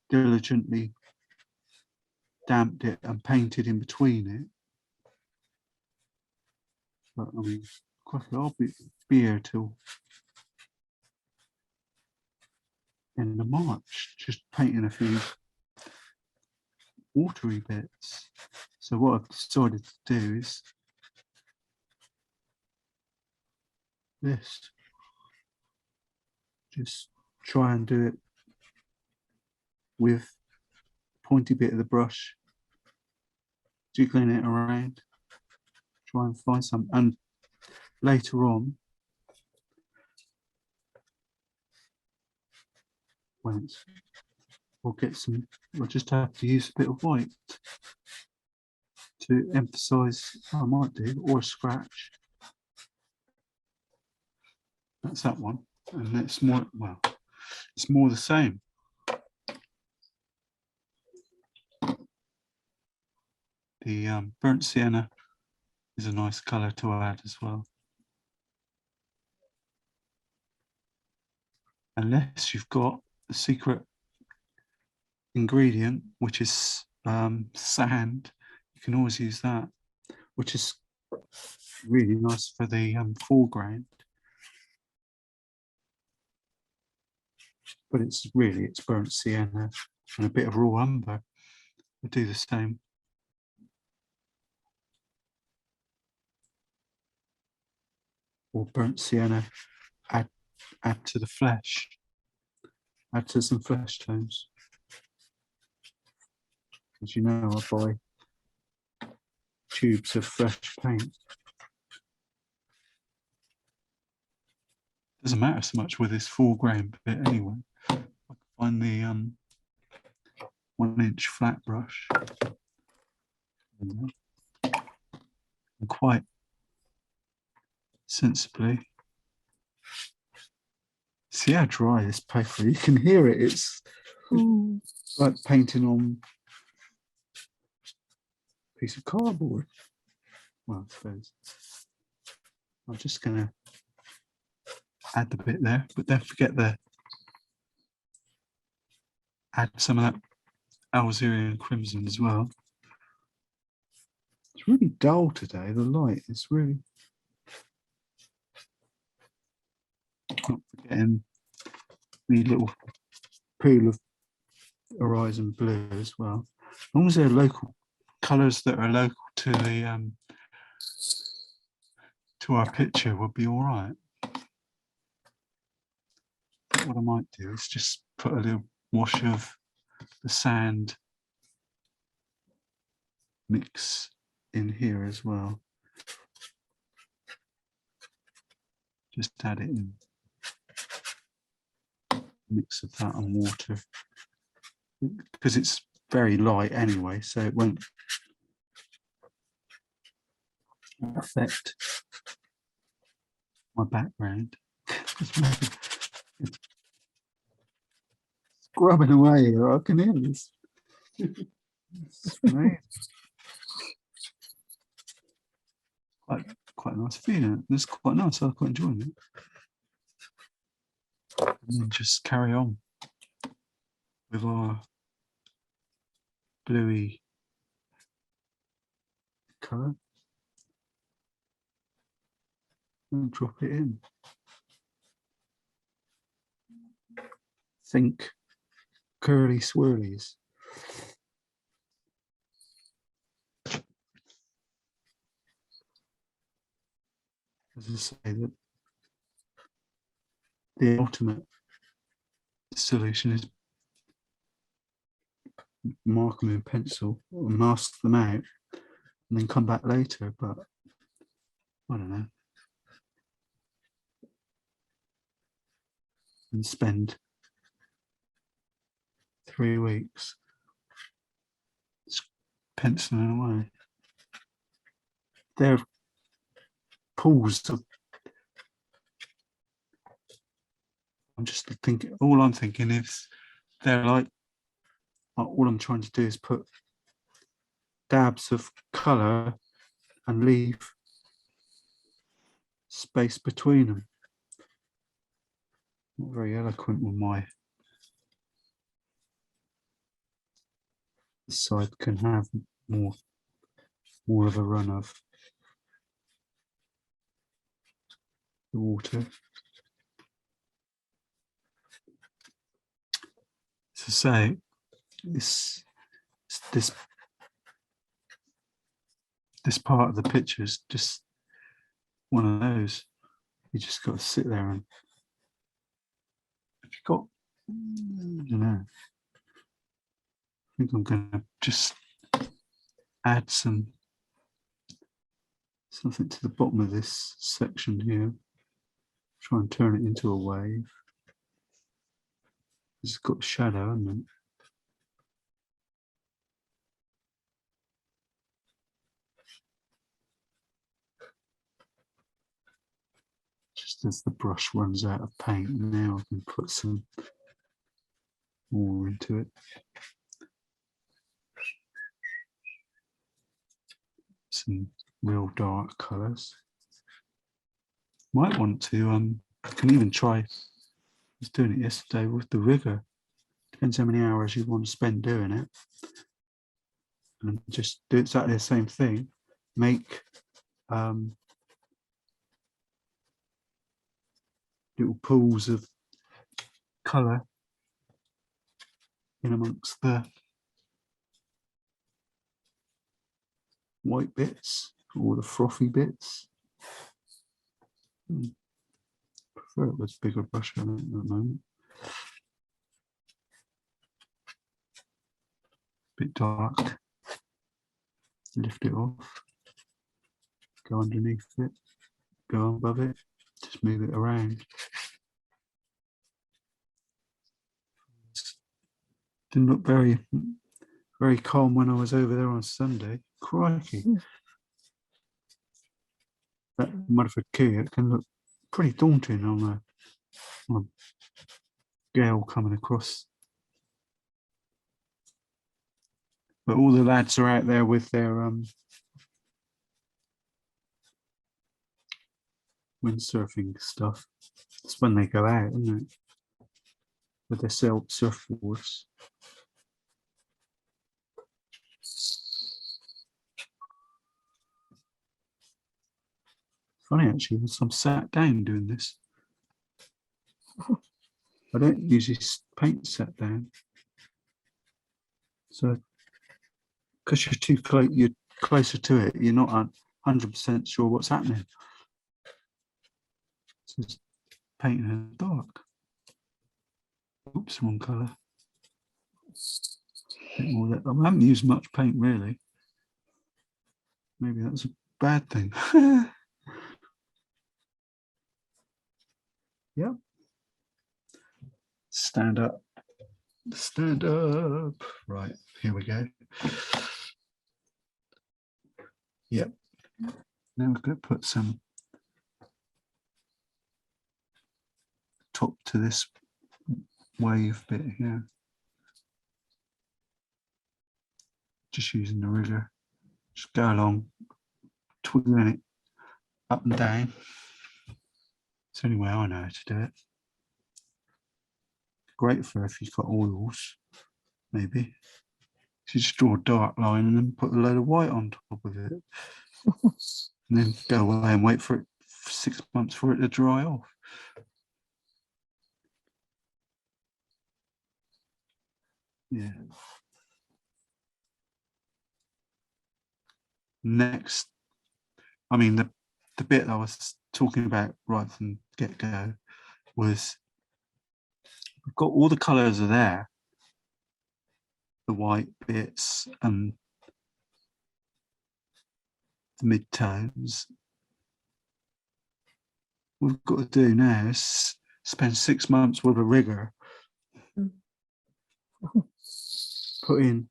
diligently damped it and painted in between it. But I mean, I'll be here till end of March, just painting a few watery bits. So what I've decided to do is this. Just try and do it with pointy bit of the brush, jiggling it around. Try and find some, and later on, we'll get some, we'll just have to use a bit of white to emphasize, I might do, or a scratch. That's that one. And it's more, well, it's more the same. The burnt sienna is a nice colour to add as well. Unless you've got the secret ingredient, which is sand, you can always use that, which is really nice for the foreground. But it's burnt sienna and a bit of raw umber. We'll do the same. Or burnt sienna, add to the flesh, add to some flesh tones. As you know, I buy tubes of fresh paint. Doesn't matter so much with this foreground bit anyway. I can find the 1-inch flat brush. And quite sensibly. See how dry this paper, you can hear it, it's like painting on a piece of cardboard. Well, I suppose. I'm just going to add the bit there, but don't forget to add some of that Algerian crimson as well. It's really dull today, the light is really... Not forgetting the little pool of horizon blue as well. As long as they're local colours that are local to the to our picture, will be all right. What I might do is just put a little wash of the sand mix in here as well. Just add it in. Mix of that and water, because it's very light anyway, so it won't affect my background. It's grubbing away here, I can hear this. It's amazing. Quite a nice feeling. It's quite nice, I'm quite enjoying it. And then just carry on with our bluey colour and drop it in. Think curly swirlies. As I say, that the ultimate solution is mark them in pencil or mask them out and then come back later, but I don't know. And spend 3 weeks penciling away. They're pools of, I'm just thinking, all I'm thinking is they're like, all I'm trying to do is put dabs of colour and leave space between them. Not very eloquent with my this side can have more of a run of the water. To say this part of the picture is just one of those. You just got to sit there and got, I don't know. I think I'm going to just add something to the bottom of this section here. Try and turn it into a wave. It's got a shadow, hasn't it? Just as the brush runs out of paint, now I can put some more into it. Some real dark colours. Might want to, I can even try, I was doing it yesterday with the rigger. Depends how many hours you want to spend doing it. And just do exactly the same thing. Make little pools of colour in amongst the white bits or the frothy bits. Prefer it with bigger brush on it at the moment. Bit dark. Lift it off. Go underneath it. Go above it. Just move it around. Didn't look very calm when I was over there on Sunday. Crikey. That Mudford Key, it can look pretty daunting on a gale coming across. But all the lads are out there with their windsurfing stuff. It's when they go out, isn't it? With their surfboards. Funny actually, once I'm sat down doing this. I don't usually paint sat down. So, because you're too close, you're closer to it, you're not 100% sure what's happening. So it's painting in the dark. Oops, wrong colour. I haven't used much paint really. Maybe that's a bad thing. Yep. Stand up. Stand up. Right, here we go. Yep. Now we're going to put some top to this wave bit here. Just using the rigger. Just go along, twiggling it up and down. It's the only way I know how to do it. Great for if you've got oils, maybe. You just draw a dark line and then put a load of white on top of it. And then go away and wait for it 6 months for it to dry off. Yeah. Next, I mean, the bit I was talking about right from get-go was we've got all the colours are there, the white bits and the mid-tones. What we've got to do now is spend 6 months with a rigger, putting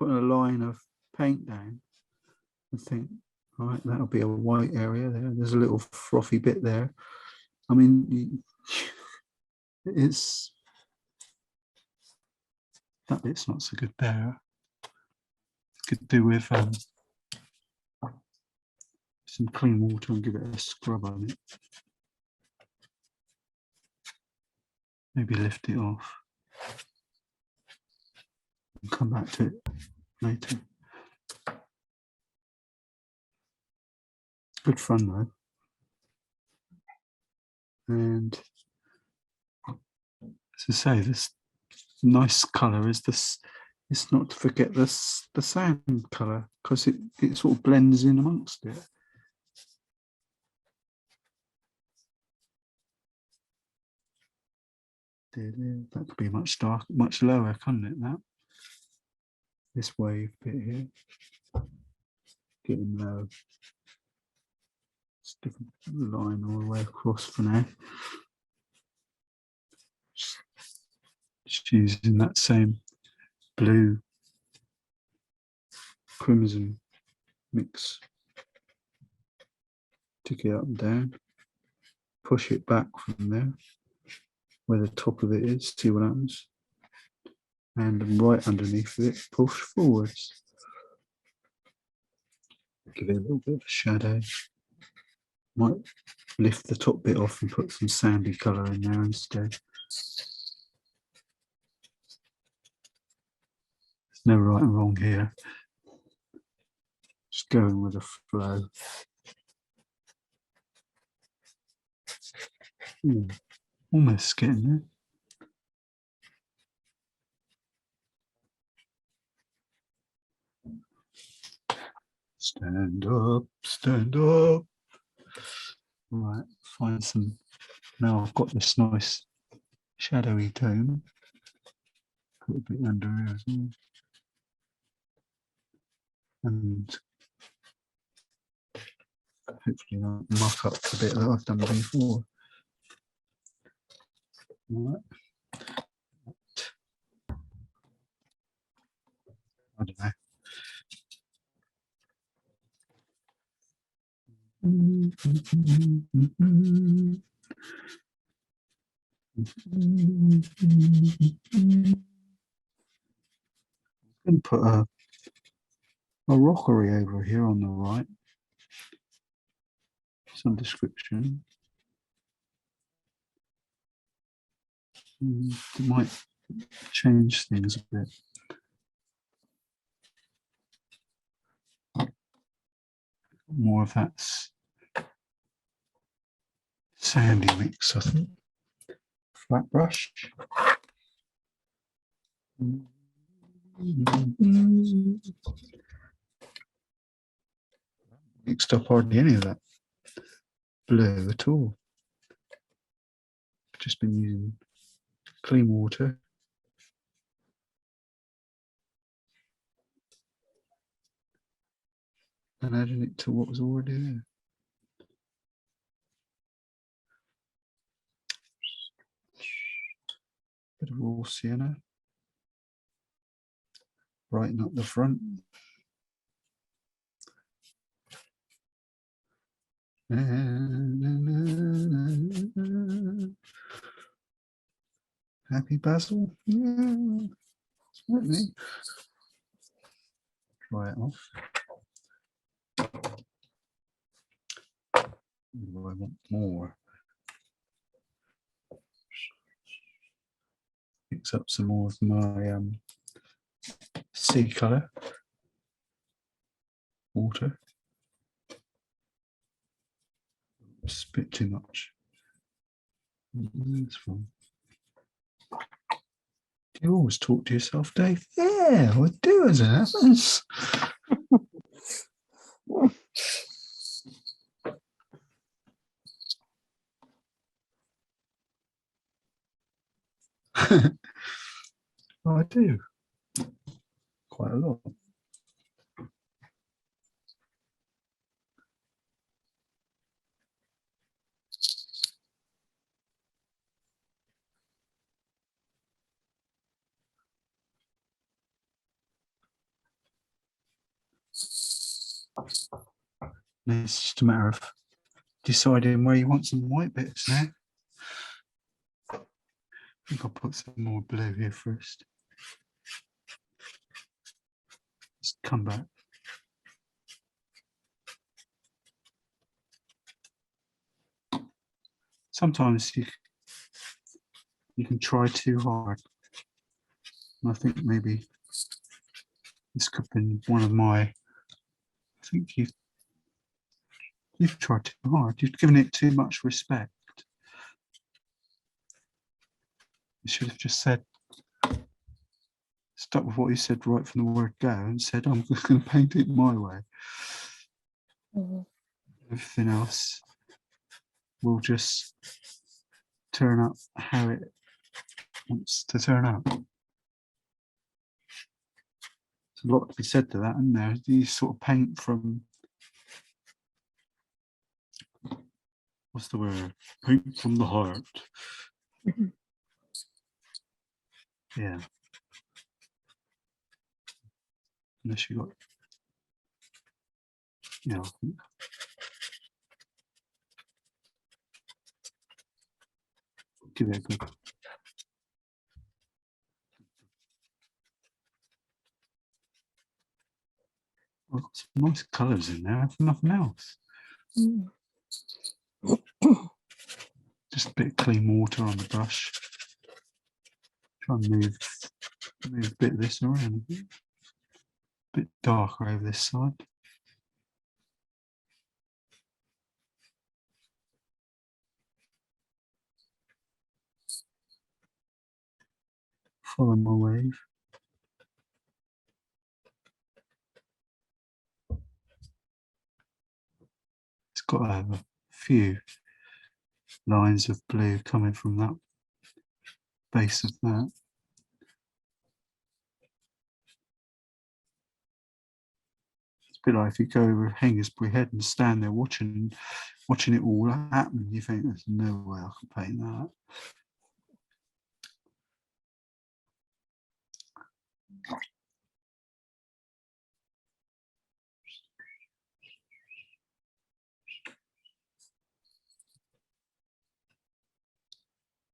a line of paint down and think, right, that'll be a white area there. There's a little frothy bit there. I mean, that bit's not so good there. Could do with some clean water and give it a scrub on it. Maybe lift it off. And come back to it later. Good fun though. And as I say, this nice colour is this. It's not to forget the sand colour because it sort of blends in amongst it. That could be much dark, much lower, couldn't it? That this wave bit here, getting low. Stick a line all the way across for now. Just using that same blue crimson mix. Tick it up and down. Push it back from there, where the top of it is. See what happens. And right underneath it, push forwards. Give it a little bit of a shadow. Might lift the top bit off and put some sandy colour in there instead. There's no right and wrong here. Just going with the flow. Almost getting there. Stand up, stand up. Right, find some. Now I've got this nice shadowy tone. Put a bit under here as well. And hopefully not muck up the bit that I've done before. Right. I don't know. I'm going to put a rockery over here on the right. Some description. It might change things a bit. More of that sandy mix, I think. Flat brush. Mixed up hardly any of that blue at all. Just been using clean water. And adding it to what was already there. Bit of raw sienna. Brighten up the front. Happy Basil? Yeah, certainly. Dry it off. I want more. Mix up some more of my sea colour water. It's a bit too much. That's fine. Do you always talk to yourself, Dave? Yeah, I do, as it happens. I do. Quite a lot. It's just a matter of deciding where you want some white bits now. I think I'll put some more blue here first. Just come back. Sometimes you can try too hard. And I think maybe this could have been one of my, I think you've tried too hard. You've given it too much respect. You should have just said, stuck with what you said right from the word go and said, I'm just going to paint it my way. Everything else will just turn up how it wants to turn up. There's a lot to be said to that, isn't there? You sort of paint from, what's the word? Paint from the heart. Yeah. Unless you got, yeah, I think. Give it a good. Well, got some nice colours in there, if nothing else. Just a bit of clean water on the brush. Try and move a bit of this around. A bit darker over this side. Follow my wave. It's got to have a few lines of blue coming from that base of that. It's a bit like if you go over Hengistbury Head and stand there watching it all happen, you think there's no way I can paint that.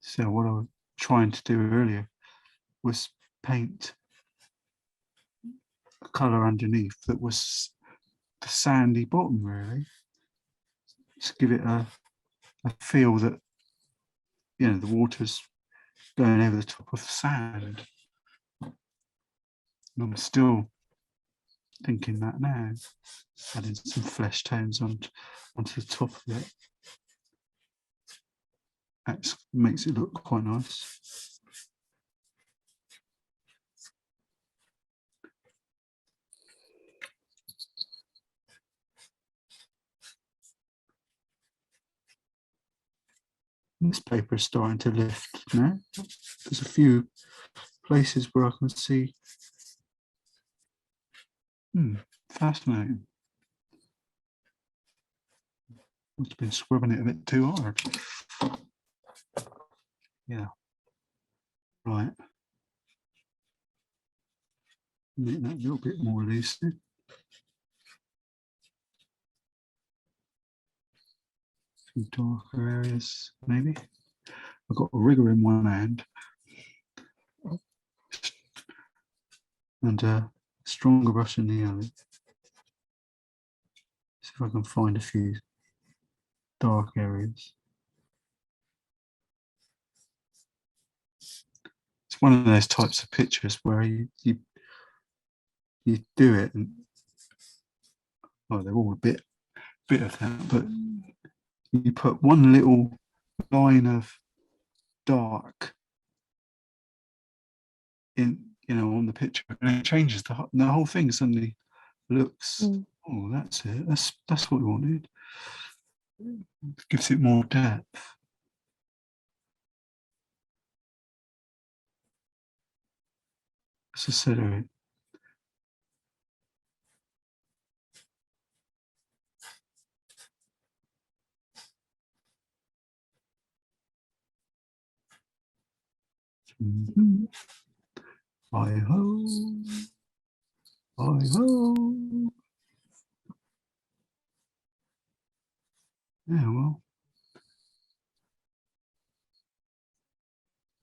So what I was trying to do earlier was paint a colour underneath that was the sandy bottom, really. Just give it a feel that, you know, the water's going over the top of sand. And I'm still thinking that now, adding some flesh tones onto the top of it. That makes it look quite nice. This paper is starting to lift now. There's a few places where I can see. Fascinating. Must have been scrubbing it a bit too hard. Yeah. Right. Make that a little bit more loose. Some darker areas, maybe. I've got a rigger in one hand and a stronger brush in the other. See if I can find a few dark areas. It's one of those types of pictures where you do it, and well, they're all a bit of that, but you put one little line of dark in, you know, on the picture, and it changes the whole thing. Suddenly looks, oh, that's it. That's what we wanted. It gives it more depth. As I said, Hi-ho, hi-ho. Yeah, well,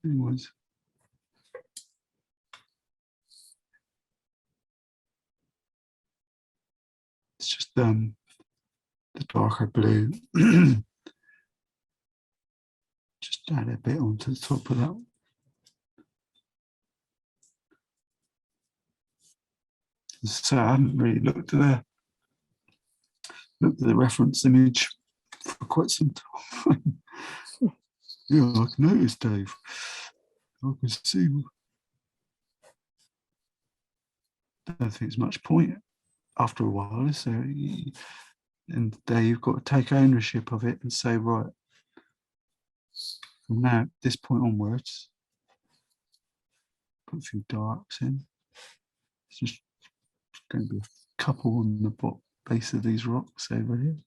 anyways. It's just the darker blue. Just add a bit onto the top of that. So I haven't really looked at the reference image for quite some time. Yeah, I can notice, Dave. I can see. I don't think there's much point after a while, is there? And there you've got to take ownership of it and say, right, from now, this point onwards, Put a few darks in. It's just going to be a couple on the base of these rocks over here.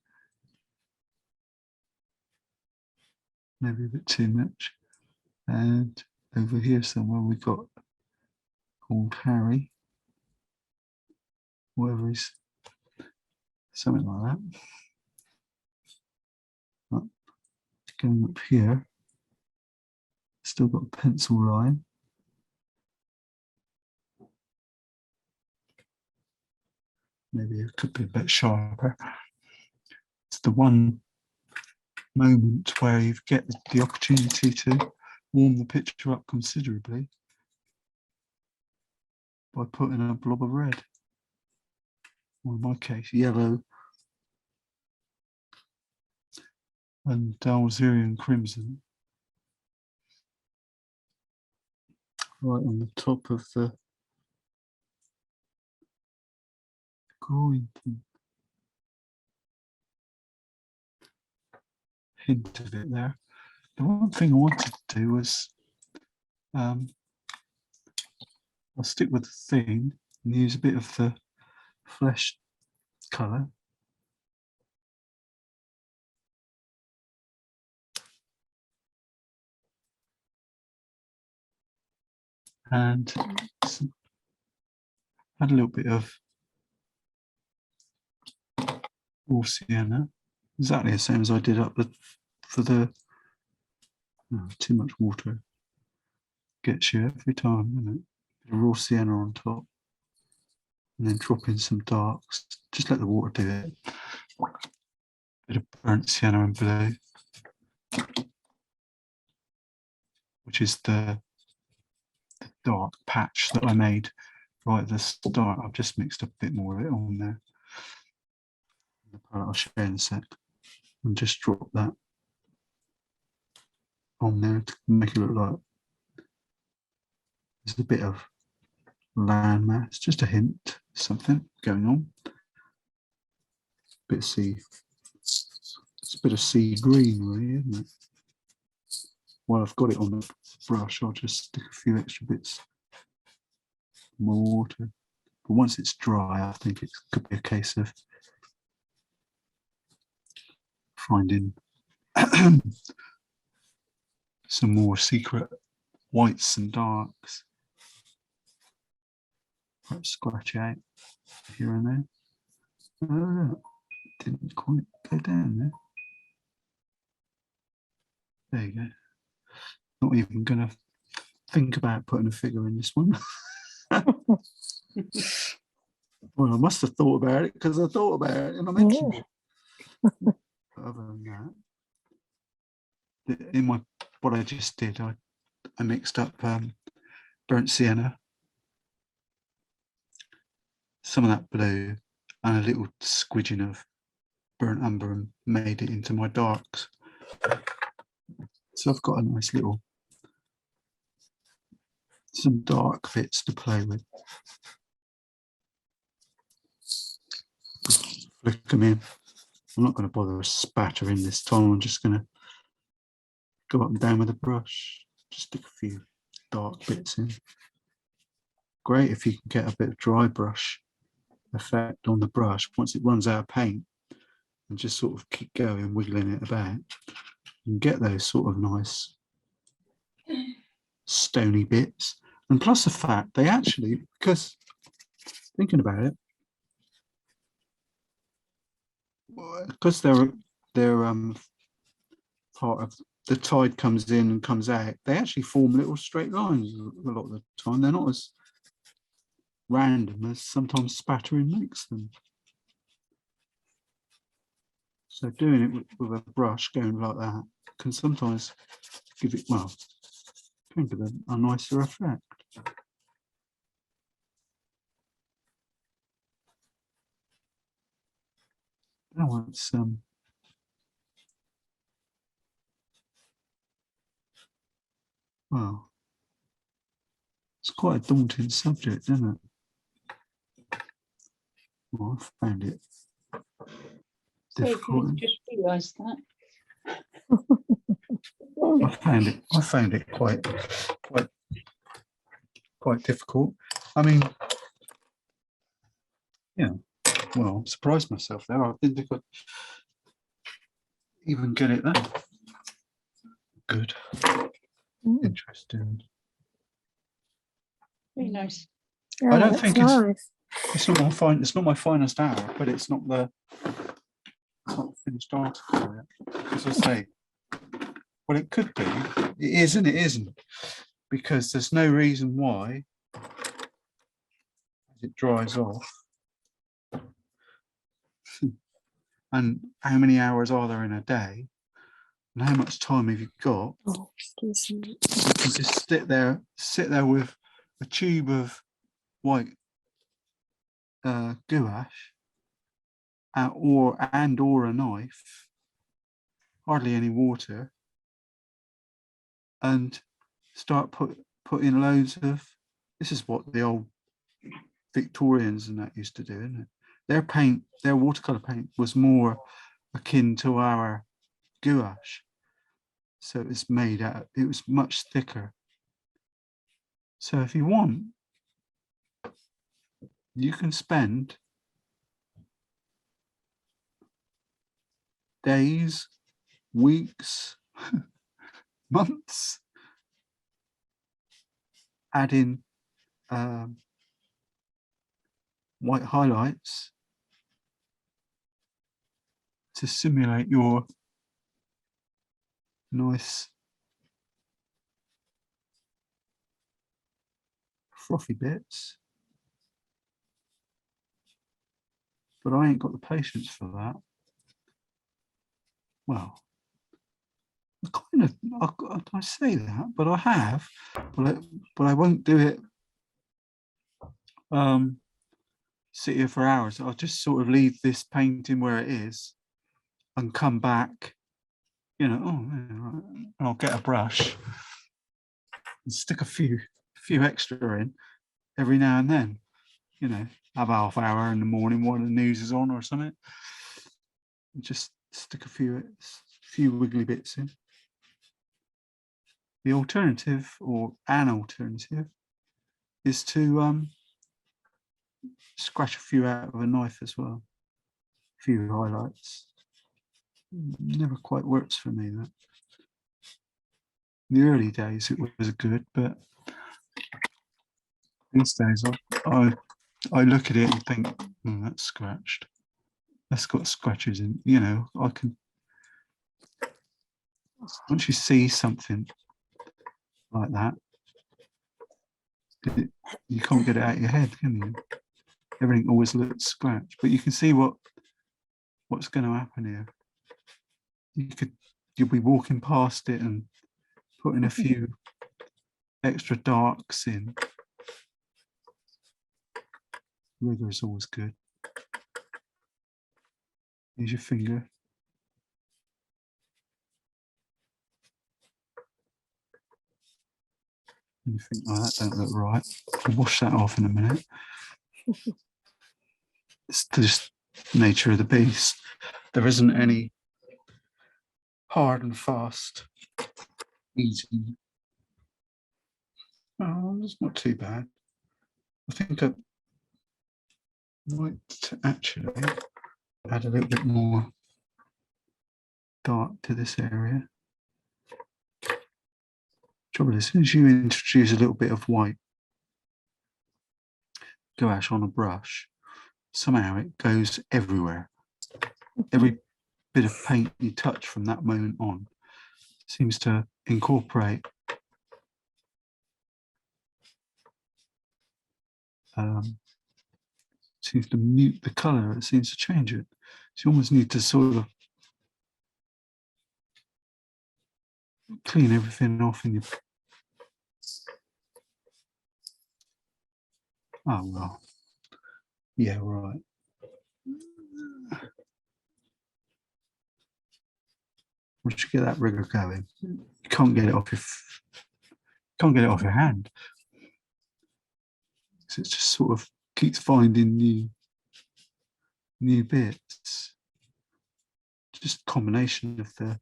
Maybe a bit too much. And over here somewhere we've got old Harry, whatever he's, something like that. But going up here, still got a pencil line. Maybe it could be a bit sharper. It's the one moment where you get the opportunity to warm the picture up considerably by putting a blob of red, or in my case yellow and Dalzerian crimson, right on the top of the groin. Hint of it there. The one thing I wanted to do was I'll stick with the theme and use a bit of the flesh colour. And add a little bit of raw sienna, exactly the same as I did up for the too much water gets you every time, isn't it? Bit of raw sienna on top, and then drop in some darks. Just let the water do it. Bit of burnt sienna and blue, which is the dark patch that I made right at the start. I've just mixed up a bit more of it on there. The palette I'll show you in a sec, and just drop that on there to make it look like there's a bit of landmass, just a hint, something going on. Bit of sea, it's a bit of sea green, really, isn't it? While I've got it on the brush, I'll just stick a few extra bits more water. But once it's dry, I think it could be a case of finding some more secret whites and darks. Perhaps scratch out here and there. Oh, didn't quite go down there. There you go. Not even going to think about putting a figure in this one. Well, I must have thought about it because I thought about it and I mentioned it. But other than that, in what I just did, I mixed up burnt sienna, some of that blue, and a little squidging of burnt umber, and made it into my darks. So I've got a nice little, some dark bits to play with. Flick them in. I'm not going to bother spattering this time. I'm just going to go up and down with a brush. Just stick a few dark bits in. Great if you can get a bit of dry brush effect on the brush once it runs out of paint, and just sort of keep going, wiggling it about. You can get those sort of nice stony bits. And plus the fact they actually, because thinking about it, because they're part of the tide comes in and comes out, they actually form little straight lines a lot of the time. They're not as random as sometimes spattering makes them. So doing it with a brush going like that can sometimes give it, well, can give it a nicer effect. Now it's well, it's quite a daunting subject, isn't it? Well, I found it difficult. So just realised that. I found it quite quite difficult. I mean, yeah, well, I surprised myself there. I didn't think I'd even get it that good. Interesting. Very nice. Yeah, I don't that's think nice. it's not my fine. It's not my finest hour, but it's not the finished article yet. As I say, well, it could be. It is and it isn't, because there's no reason why, as it dries off. And how many hours are there in a day? And how much time have you got? Oh, excuse me. You can just sit there with a tube of white gouache or a knife, hardly any water, and start putting loads of. This is what the old Victorians and that used to do, isn't it? Their watercolor paint was more akin to our gouache, so it was much thicker. So if you want, you can spend days, weeks, months adding white highlights to simulate your nice frothy bits. But I ain't got the patience for that. Well, I say that, but I have, but I won't do it. Sit here for hours. I'll just sort of leave this painting where it is, and come back. You know, and I'll get a brush and stick a few extra in every now and then. You know, have half hour in the morning while the news is on or something. And just stick a few wiggly bits in. The alternative, or an alternative, is to scratch a few out of a knife as well. A few highlights. Never quite works for me, that. In the early days it was good, but these days I look at it and think, that's scratched. That's got scratches in, you know. I can, once you see something like that, you can't get it out of your head, can you? Everything always looks scratched, but you can see what's going to happen here. You'll be walking past it and putting a few extra darks in. Rigor is always good. Use your finger. And you think, oh, that don't look right. I'll wash that off in a minute. It's just nature of the beast. There isn't any hard and fast, easy. Oh, it's not too bad. I think I might actually add a little bit more dark to this area. Trouble is, as soon as you introduce a little bit of white gouache on a brush, somehow it goes everywhere. Every bit of paint you touch from that moment on seems to incorporate seems to mute the color. It seems to change it. So you almost need to sort of clean everything off in your. Oh well, yeah, right. Once you get that rigor going, you can't get it off your hand. So it just sort of keeps finding new bits. Just a combination of the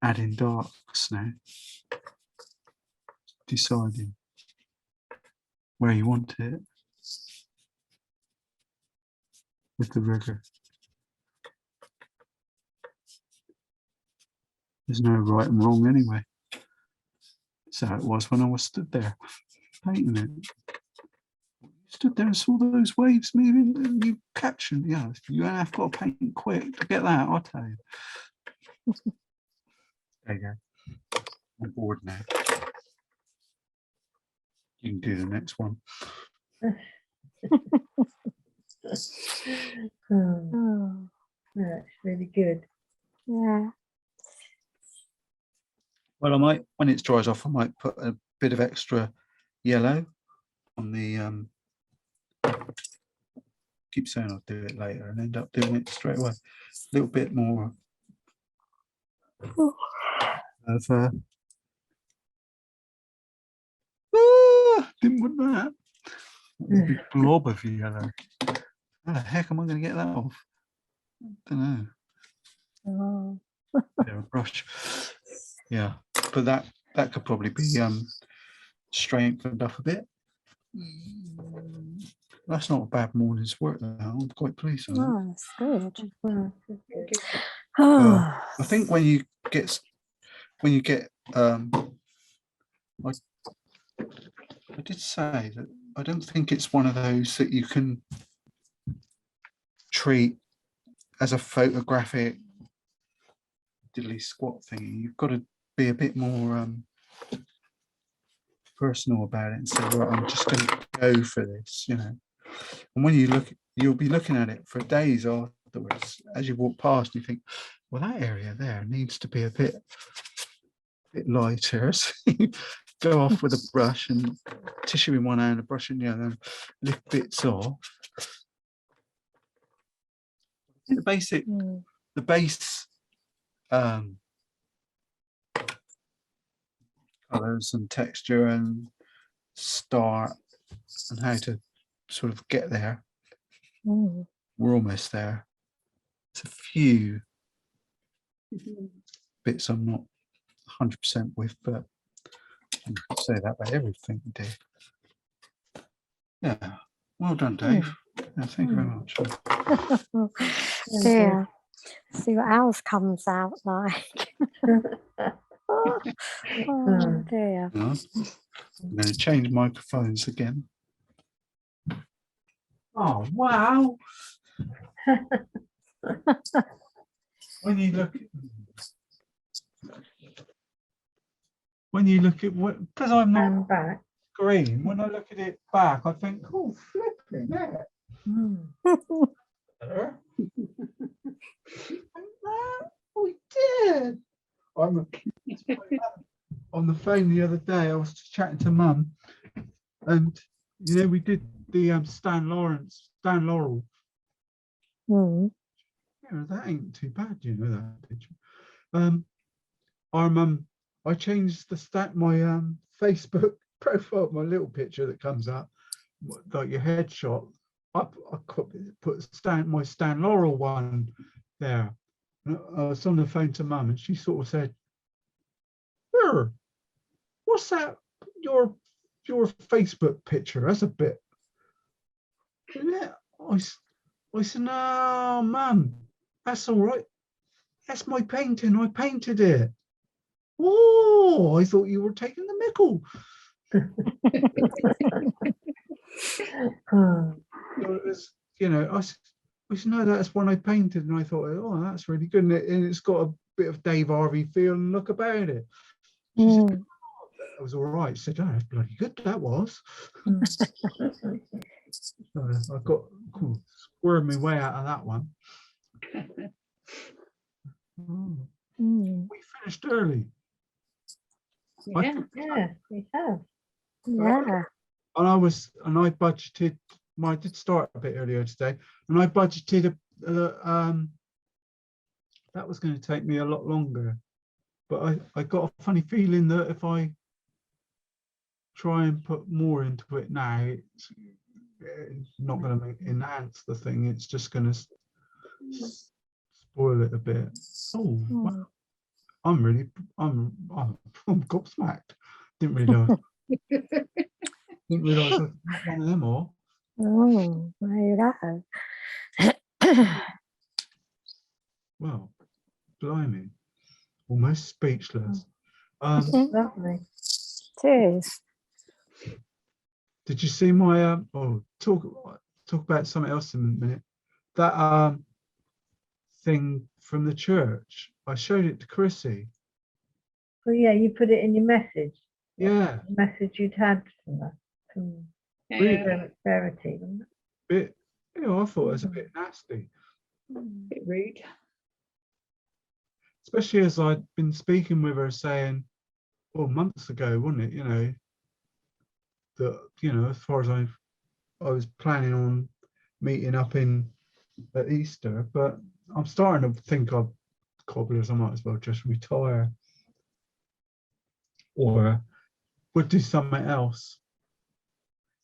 adding darks now. Deciding. where you want it with the river. There's no right and wrong anyway. So it was when I was stood there painting it. Stood there and saw those waves moving and you captioned, yeah, you have got to paint quick to get that, I'll tell you. There you go. I'm bored now. You can do the next one. Oh, that's really good. Yeah. Well, I might, when it dries off, I might put a bit of extra yellow on the, keep saying I'll do it later and end up doing it straight away. A little bit more of, didn't want that. A big blob of yellow. How the heck am I going to get that off? I don't know. Oh. Bit of a brush. Yeah, but that could probably be strengthened up a bit. That's not a bad morning's work though. I'm quite pleased with that. Oh, that's good. Oh, that's good. Oh. I think when you get I did say that I don't think it's one of those that you can treat as a photographic diddly squat thingy. You've got to be a bit more personal about it and say, right, I'm just going to go for this, you know. And when you look, you'll be looking at it for days afterwards. As you walk past, you think, well, that area there needs to be a bit lighter. So you go off with a brush and tissue in one hand, a brush in the other, and lift bits off. The base colours and texture and start and how to sort of get there. We're almost there. It's a few bits I'm not 100% with, but I can say that about everything we do. Yeah, well done, Dave. Yeah, thank you very much. Yeah. See what else comes out like. Oh dear. Yeah. I'm going to change microphones again. Oh wow! When you look at what, because I'm not back. green. When I look at it back, I think, oh, flipping heck. Better. We did. On the phone the other day, I was just chatting to Mum, and you know we did the Stan Laurel. Yeah, that ain't too bad, you know that picture. I changed my Facebook profile, my little picture that comes up, like your headshot. I put my Stan Laurel one there. And I was on the phone to Mum, and she sort of said, what's that? Your Facebook picture? That's a bit. Yeah. I said, no, Mum, that's all right. That's my painting. I painted it. Oh, I thought you were taking the mickle. So it was, you know, I said, no, that's one I painted, and I thought, oh, that's really good, and it's got a bit of Dave Harvey feel and look about it. She said, oh, that was all right. I said, oh, that's bloody good, that was. I got squirmed my way out of that one. We finished early. Yeah, we have. Yeah. And I budgeted. I did start a bit earlier today, and I budgeted that was going to take me a lot longer. But I got a funny feeling that if I try and put more into it now, it's not going to enhance the thing. It's just going to spoil it a bit. Oh, wow. I'm gobsmacked. Didn't realise. Didn't realise I'd not one of them all. Oh, there you go. Well, blimey, almost speechless. Lovely. It is. Did you see my talk about something else in a minute? That thing from the church. I showed it to Chrissy. Oh yeah, you put it in your message. Yeah. The message you'd had from that. From Verity, wasn't it? Bit, I thought it was a bit nasty. A bit rude. Especially as I'd been speaking with her saying, well, months ago, wasn't it? That, as far as I was planning on meeting up at Easter, but I'm starting to think of cobblers, I might as well just retire or would do something else.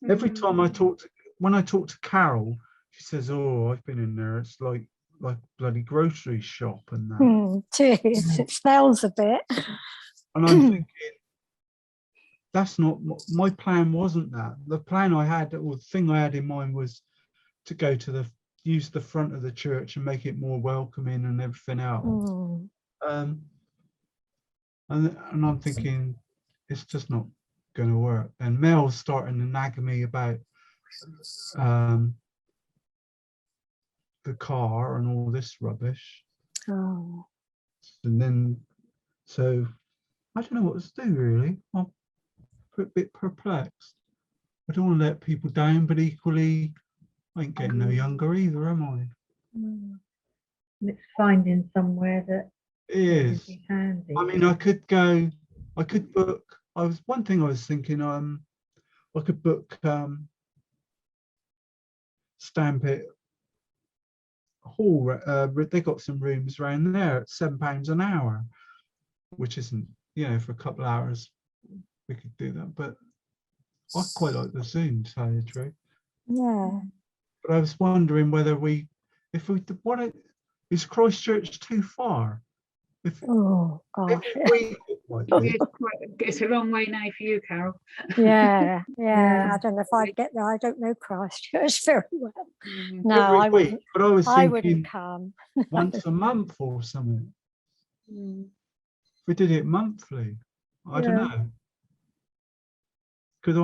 Every time when I talk to Carol, she says, oh, I've been in there, it's like bloody grocery shop and that. Cheers. It smells a bit. And I'm thinking, that's not my plan. Wasn't that the plan I had, or the thing I had in mind was to go to use the front of the church and make it more welcoming and everything else. And I'm thinking it's just not going to work. And Mel's starting to nag me about the car and all this rubbish. Oh. And then, so I don't know what to do really. I'm a bit perplexed. I don't want to let people down, but equally, I ain't getting no younger either, am I? And it's finding somewhere that is handy. I mean, I could book. One thing I was thinking, I could book Stamp It Hall. They got some rooms around there at £7 an hour, which isn't, for a couple of hours we could do that. But I quite like the Zoom, to tell you the truth. Yeah. But I was wondering whether is Christchurch too far? Oh gosh. It's a long way now for you, Carol. Yeah. I don't know if I'd get there. I don't know Christchurch very well. No, I wouldn't. But I was I thinking wouldn't come. once a month or something. If we did it monthly, I don't know. Because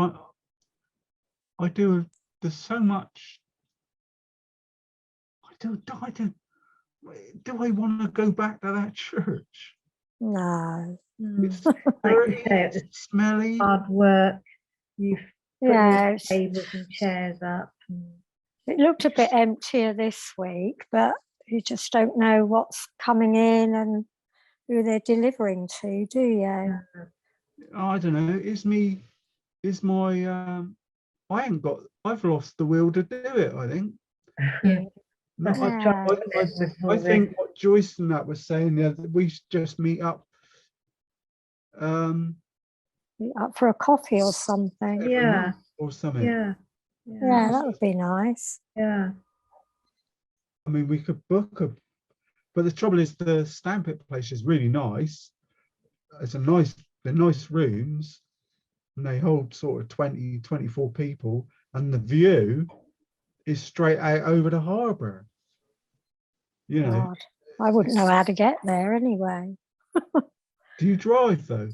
I do. There's so much. Do I want to go back to that church? No. It's dirty, it's smelly. Hard work. You've put tables and chairs up. It looked a bit emptier this week, but you just don't know what's coming in and who they're delivering to, do you? I don't know. I've lost the will to do it, I think. Yeah. No, I think what Joyce and that was saying, that we should just meet up. Up for a coffee or something. Yeah. Or something. Yeah, that would be nice. Yeah. I mean, we could book but the trouble is the Stamp It place is really nice. They're nice rooms, and they hold sort of 20, 24 people, and the view is straight out over the harbour. God, I wouldn't know how to get there anyway. Do you drive though?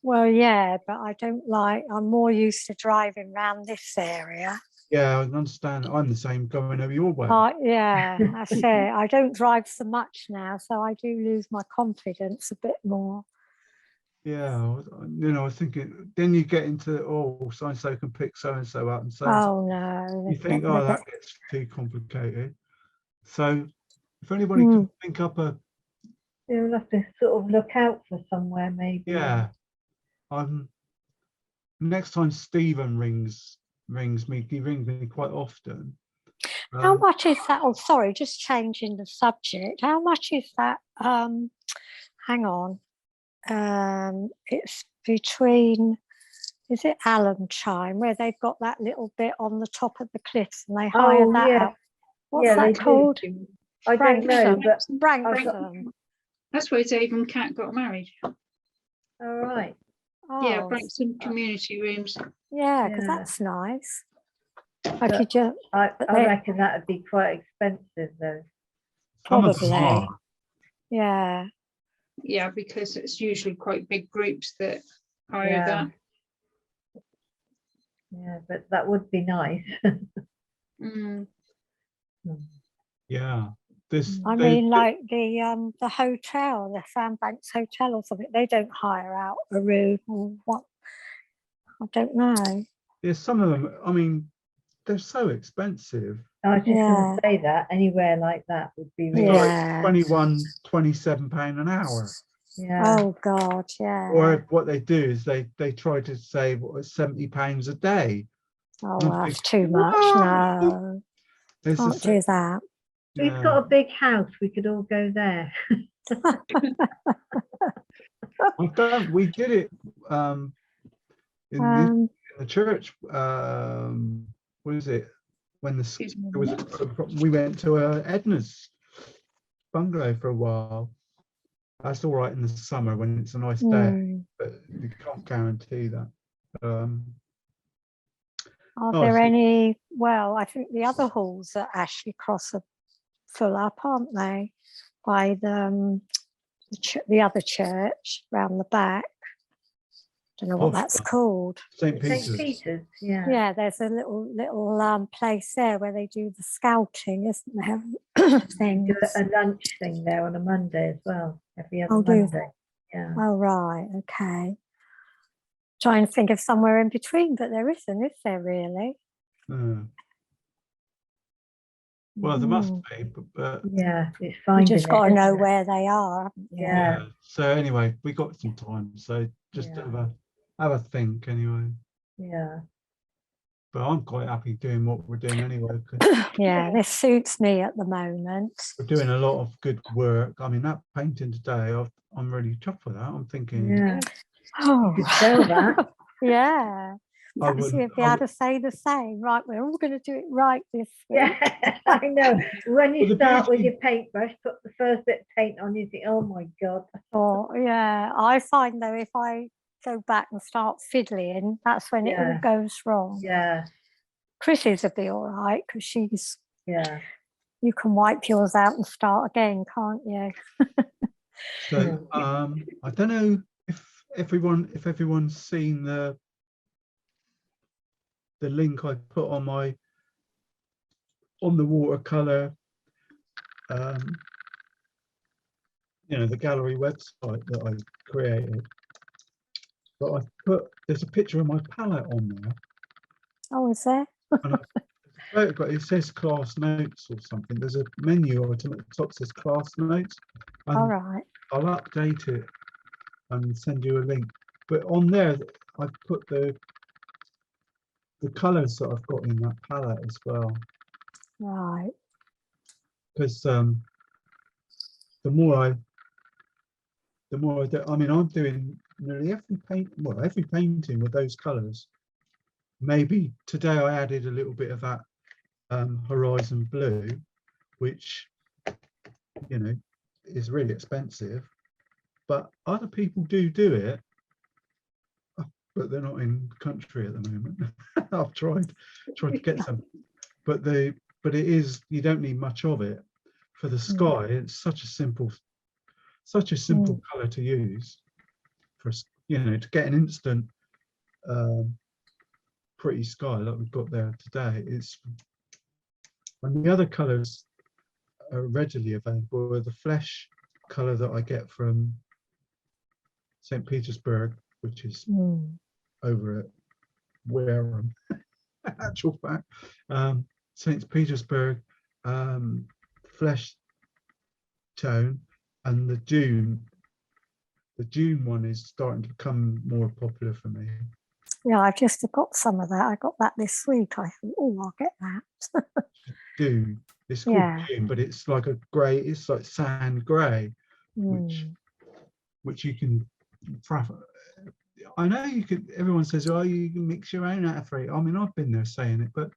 Well, yeah, but I'm more used to driving around this area. Yeah, I understand. I'm the same going over your way. Yeah, that's it. I don't drive so much now, so I do lose my confidence a bit more. Yeah, I was thinking, then you get into, so-and-so can pick so-and-so up and so. Oh, no. You think, that gets too complicated. So if anybody can think up you'll have to sort of look out for somewhere maybe. Yeah. Next time Stephen rings me, he rings me quite often. How much is that? Oh, sorry, just changing the subject. How much is that? Hang on. It's between, is it Alum Chime, where they've got that little bit on the top of the cliffs and they hire that out? What's that called? I don't know, but Branksome. That's where Dave and Kat got married. All right. Yeah, Oh, like some community rooms. yeah, because Yeah. that's nice. I But could just I but they- reckon that would be quite expensive though. Some of them probably. are. Yeah. Yeah, because it's usually quite big groups that hire Yeah. that. Yeah, but that would be nice. Mm. Yeah. This I they, mean, like the hotel, the Sandbanks Hotel or something, they don't hire out a room or what. I don't know. yeah, some of them, I mean, they're so expensive. I was just going Yeah. to say that anywhere like that would be It's really, Yeah. like 27 pound an hour. yeah. Oh God, yeah. Or what they do is they try to save £70 a day. Oh, And I'm that's thinking, too much. "What?" No, It's can't just, do that. We've yeah. got a big house. We could all go there. We did it in the church. What is it? When Excuse me. we went to Edna's bungalow for a while. That's all right in the summer when it's a nice day, but you can't guarantee that. Are Oh, there so- any? Well, I think the other halls at Ashley Cross are full up, aren't they? By the other church round the back. Don't know what that's called. St. St. Peter's. Peter's, yeah. Yeah, there's a little place there where they do the scouting, isn't there? Things. Do a lunch thing there on a Monday as well. Every other Oh, do Monday. Yeah. Oh, right, okay. Trying to think of somewhere in between, but there isn't, is there really? Well, there must be, but yeah, it's You finding just got to it, know isn't it? where they are, haven't you? Yeah. So anyway, we got some time, so just Yeah. have a think anyway. Yeah. But I'm quite happy doing what we're doing anyway, because Yeah, this suits me at the moment. we're doing a lot of good work. I mean, that painting today, I'm really chuffed with that. I'm thinking, Yeah. Oh, You could sell that. yeah. I Perhaps wouldn't- you'd be able to say the same. Right, we're all going to do it right this week. Yeah, I know. When you Well, the start with beauty- your paintbrush, put the first bit of paint on, you think, oh my God. Or, yeah, I find though, if I go back and start fiddling, that's when it all Yeah. goes wrong. Yeah. Chris's would be all right because Yeah. you can wipe yours out and start again, can't you? So I don't know if everyone's seen the link I put on the watercolor, the gallery website that I created. But there's a picture of my palette on there. Oh, is there? And it says class notes or something. There's a menu item at the top that says class notes. And All right. I'll update it and send you a link. But on there, I've put the colours that I've got in that palette as well. Right. Because the more I do, I mean, I'm doing nearly every painting with those colours. Maybe today I added a little bit of that horizon blue, which is really expensive, but other people do it, but they're not in the country at the moment. I've tried to get some, but it is, you don't need much of it. For the sky, it's such a simple color to use for to get an instant pretty sky like we've got there today. And the other colors are readily available are the flesh color that I get from St. Petersburg, which is over at Wareham. Actual fact, St. Petersburg flesh tone, and the June one is starting to become more popular for me. Yeah, I've just got some of that. I got that this week. I thought, oh, I'll get that. June. It's called June, but it's like a grey. It's like sand grey, which you can. I know you could. Everyone says, "Oh, you can mix your own out of three." I mean, I've been there saying it, but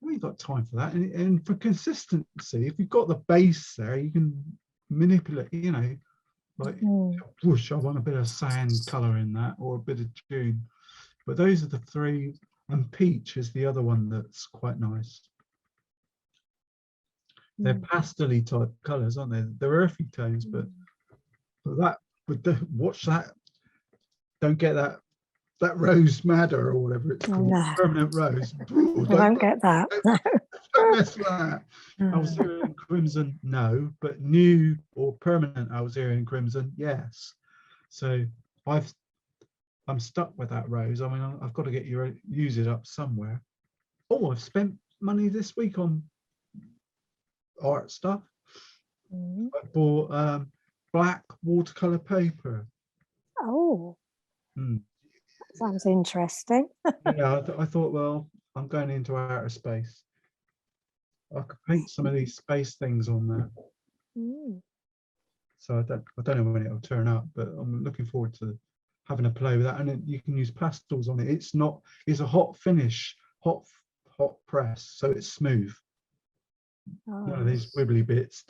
we ain't got time for that. And for consistency, if you've got the base there, you can manipulate. like whoosh, I want a bit of sand color in that, or a bit of dune. But those are the three, and peach is the other one that's quite nice. They're pastel-y type colors, aren't they? They're earthy tones, but that with the watch that, don't get that rose madder or whatever it's called, permanent rose. Ooh, don't get that. Don't mess with that. Alzerian crimson, no, but new or permanent Alzerian crimson, yes. So I'm stuck with that rose. I mean, I've got to use it up somewhere. Oh, I've spent money this week on art stuff. I bought black watercolor paper. Oh, sounds interesting. Yeah, I thought, well, I'm going into outer space. I could paint some of these space things on there. So I don't know when it'll turn up, but I'm looking forward to having a play with that. And then you can use pastels on it. It's a hot finish, hot press, so it's smooth. None of these wibbly bits,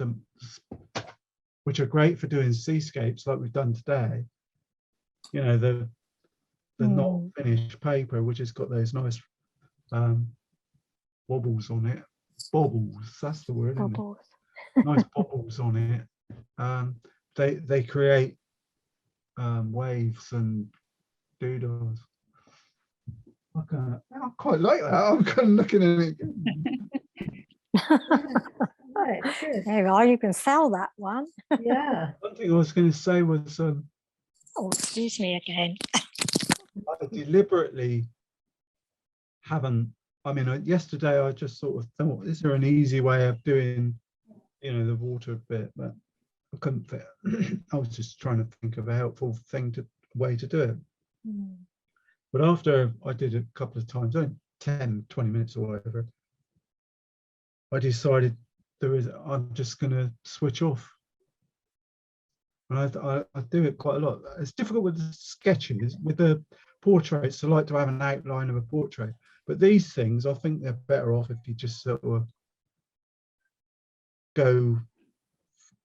which are great for doing seascapes like we've done today. You know, the not finished paper, which has got those nice wobbles on it. Bobbles, that's the word, isn't it? Nice bobbles on it. They create waves and doodles. I quite like that. I'm kind of looking at it. There you are, you can sell that one. Yeah. One thing I was going to say was oh, excuse me again. I deliberately haven't, I mean, yesterday I just sort of thought, is there an easy way of doing, you know, the water bit, but I couldn't fit. I was just trying to think of a helpful way to do it. But after I did it a couple of times, only 10, 20 minutes or whatever, I decided I'm just going to switch off. And I do it quite a lot. It's difficult with the sketches, with the portraits. I like to have an outline of a portrait. But these things, I think they're better off if you just sort of go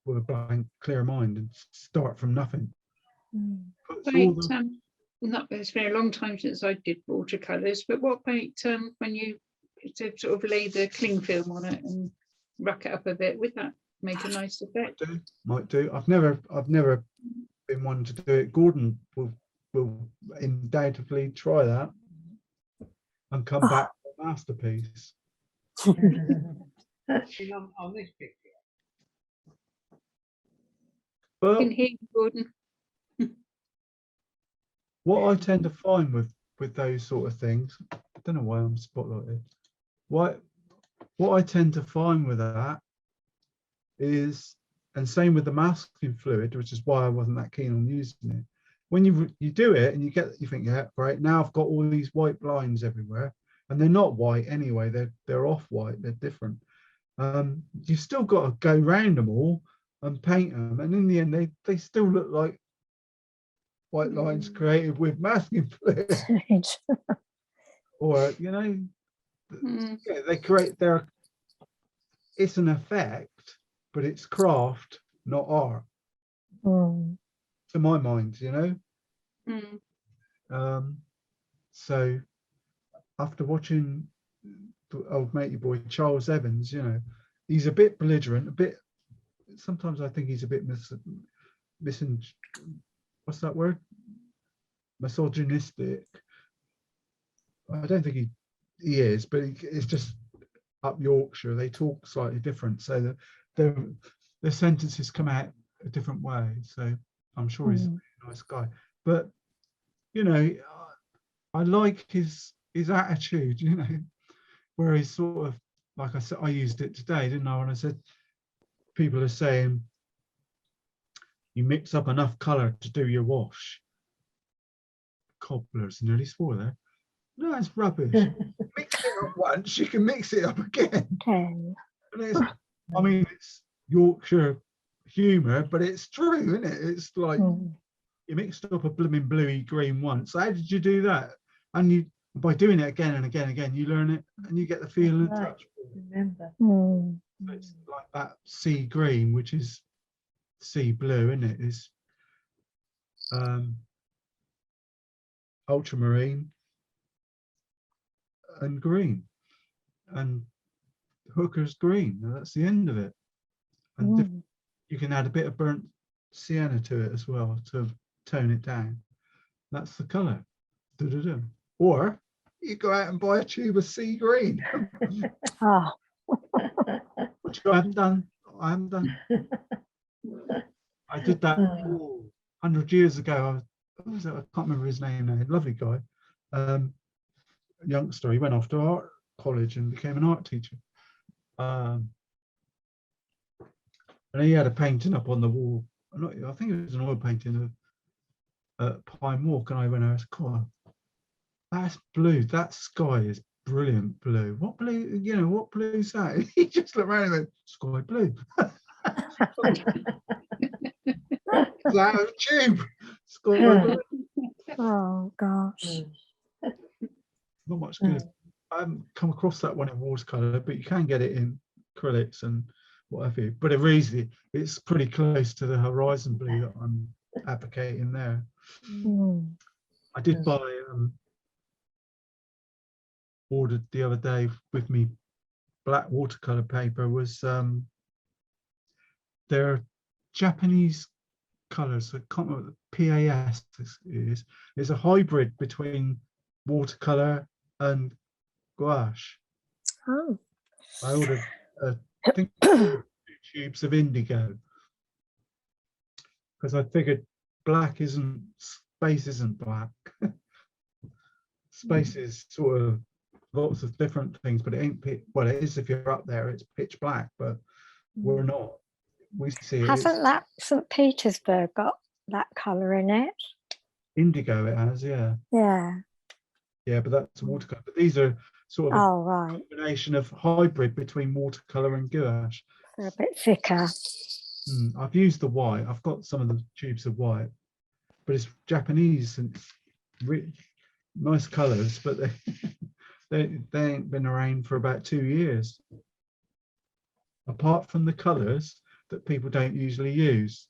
with a blank, clear mind and start from nothing. It's been a long time since I did watercolours, but what about when you sort of lay the cling film on it and rack it up a bit? Would that make a nice effect? Might do. I've never been one to do it. Gordon will undoubtedly try that and come back with a masterpiece. On this picture. But Can hear you, Gordon. what I tend to find with those sort of things, I don't know why I'm spotlighted. What I tend to find with that is, and same with the masking fluid, which is why I wasn't that keen on using it. When you do it and you think, yeah, right, now I've got all these white lines everywhere, and they're not white anyway, they're off white, they're different. You've still got to go round them all and paint them, and in the end they still look like white lines created with masking fluid. Or, you know, yeah, they create it's an effect, but it's craft, not art. To my mind, you know. So after watching old matey boy Charles Evans, you know, he's a bit belligerent, sometimes I think he's a bit what's that word? Misogynistic. I don't think he is, but it's just up Yorkshire. They talk slightly different, so the sentences come out a different way. So I'm sure he's a nice guy. But you know, I like his attitude. You know, where he's sort of, like I said, I used it today, didn't I? When I said people are saying you mix up enough colour to do your wash. Cobblers nearly swore there. No, it's rubbish. Mix it up once, you can mix it up again. And I mean, it's Yorkshire humour, but it's true, isn't it? It's like you mixed up a blooming bluey green once. How did you do that? And by doing it again and again and again, you learn it and you get the feel and touch. Remember. It's like that sea green, which is sea blue, isn't it? ultramarine, and green, and Hooker's green. And that's the end of it. And you can add a bit of burnt sienna to it as well to tone it down. That's the colour. Or you go out and buy a tube of sea green. Which I haven't done. I did that 100 years ago. I can't remember his name now. Lovely guy, youngster. He went off to art college and became an art teacher. And he had a painting up on the wall. I think it was an oil painting of Pine Walk, and I went, "God, that's blue. That sky is brilliant blue. What blue? What blue is that?" He just looked around and went, "Sky blue." Out of tube. Sky blue. Oh gosh. Not much good. I haven't come across that one in watercolor, but you can get it in acrylics and whatever. But it's pretty close to the horizon blue that I'm advocating there. I did buy ordered the other day with me black watercolor paper was they're Japanese colors. I can't remember what the PAS is. It's a hybrid between watercolor and gouache. I ordered I think 2 tubes of indigo because I figured space isn't black. Space is sort of lots of different things, but it ain't well, it is if you're up there, it's pitch black, but we're not. We see it. Hasn't that St. Petersburg got that colour in it? Indigo it has, yeah. Yeah, but that's watercolor. But these are sort of a combination of hybrid between watercolor and gouache. They're a bit thicker. I've used the white. I've got some of the tubes of white, but it's Japanese and nice colors, but they ain't been around for about 2 years. Apart from the colors that people don't usually use,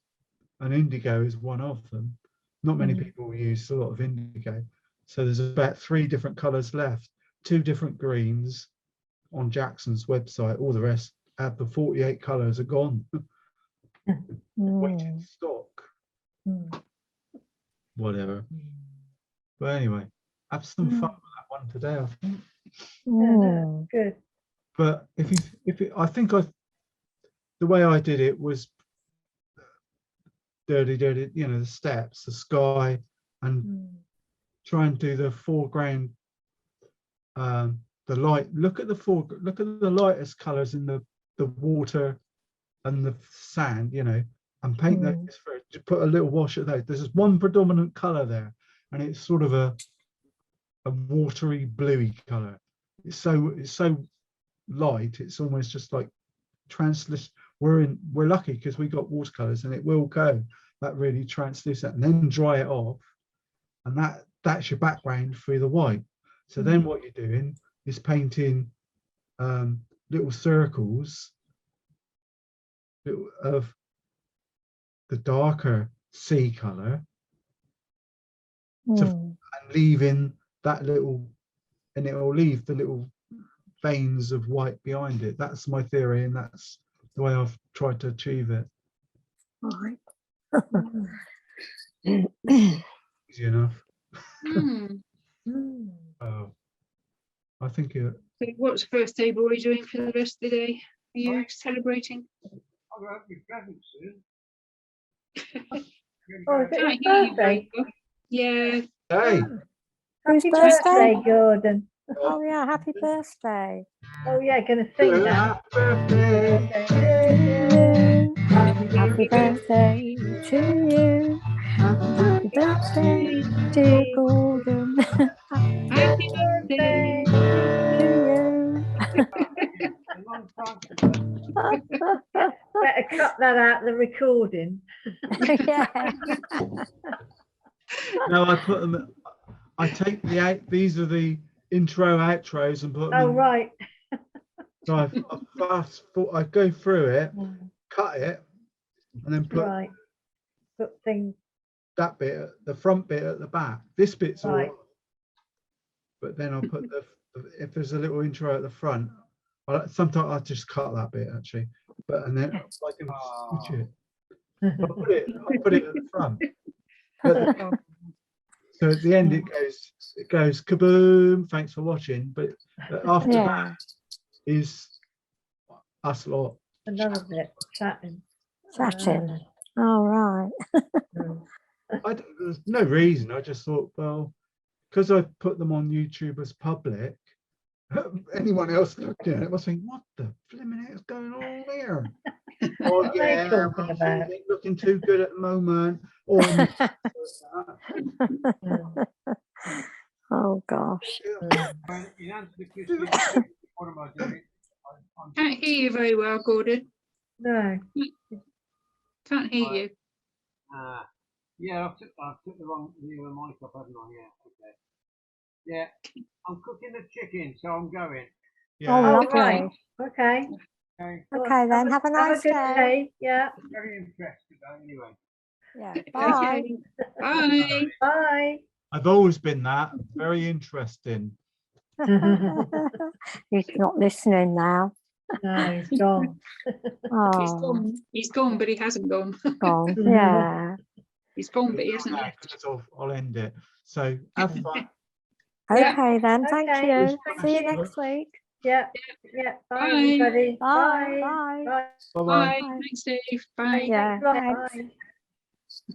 and indigo is one of them. Not many people use a lot of indigo. So there's about 3 different colors left, 2 different greens on Jackson's website. All the rest the 48 colors are gone. Waiting stock. Whatever. But anyway, have some fun with that one today, I think. Good. But the way I did it was dirty, the steps, the sky, and try and do the foreground, the light. Look at the lightest colours in the water and the sand, and paint those first. Just put a little wash of those. There's one predominant colour there, and it's sort of a watery bluey colour. It's so light. It's almost just like translucent. We're lucky because we got watercolors, and it will go that really translucent, and then dry it off, and that's your background for the white. So then what you're doing is painting little circles of the darker sea color, and leaving that little, and it will leave the little veins of white behind it. That's my theory, and that's the way I've tried to achieve it. Right. Easy enough. I think it. So what's birthday boy doing for the rest of the day? Are you celebrating? Oh, is it his birthday? Yeah. Hey. Happy birthday? birthday, Gordon. Oh yeah, happy birthday. Oh yeah, gonna sing now. Happy birthday. Happy birthday to you. Happy birthday, dear Gordon. Happy birthday to you. Better cut that out the recording. Yeah. No, I put them. I take these are the intro outros and put them. Oh in. right. So I go through it, cut it, and then put Right. Put things. that bit, the front bit at the back. This bit's all Right. right. But then I'll put if there's a little intro at the front, sometimes I'll just cut that bit actually. But and then I can switch it. I'll put it at the front. But so at the end it goes kaboom, thanks for watching. But after that is us lot. Another bit, chatting. All right. There's no reason. I just thought, well, because I put them on YouTube as public, anyone else looking at it must think, what the flipping heck is going on there? Oh yeah, talking about? looking too good at the moment. Or Oh gosh. Can't hear you very well, Gordon. No. Can't hear you. Yeah, I took the wrong mic off, haven't I? Yeah, okay. Yeah, I'm cooking the chicken, so I'm going. yeah. Oh, lovely. Right. Okay. Okay, then. Have a nice good day. Yeah. Very impressed today, anyway. Yeah. Bye. Okay. Bye. Bye. I've always been that. Very interesting. He's not listening now. No, he's gone. Oh, He's gone, but he hasn't gone. gone. Yeah. He's gone, but he hasn't left. I'll end it. So have fun. Okay, then. Thank Okay, you. thank See you you. next week. Yeah. Yeah. Bye, Bye. everybody. Bye. Bye. Bye. Bye bye. Bye. Thanks, Dave. Bye. Yeah. Thanks a lot. Thanks. Bye.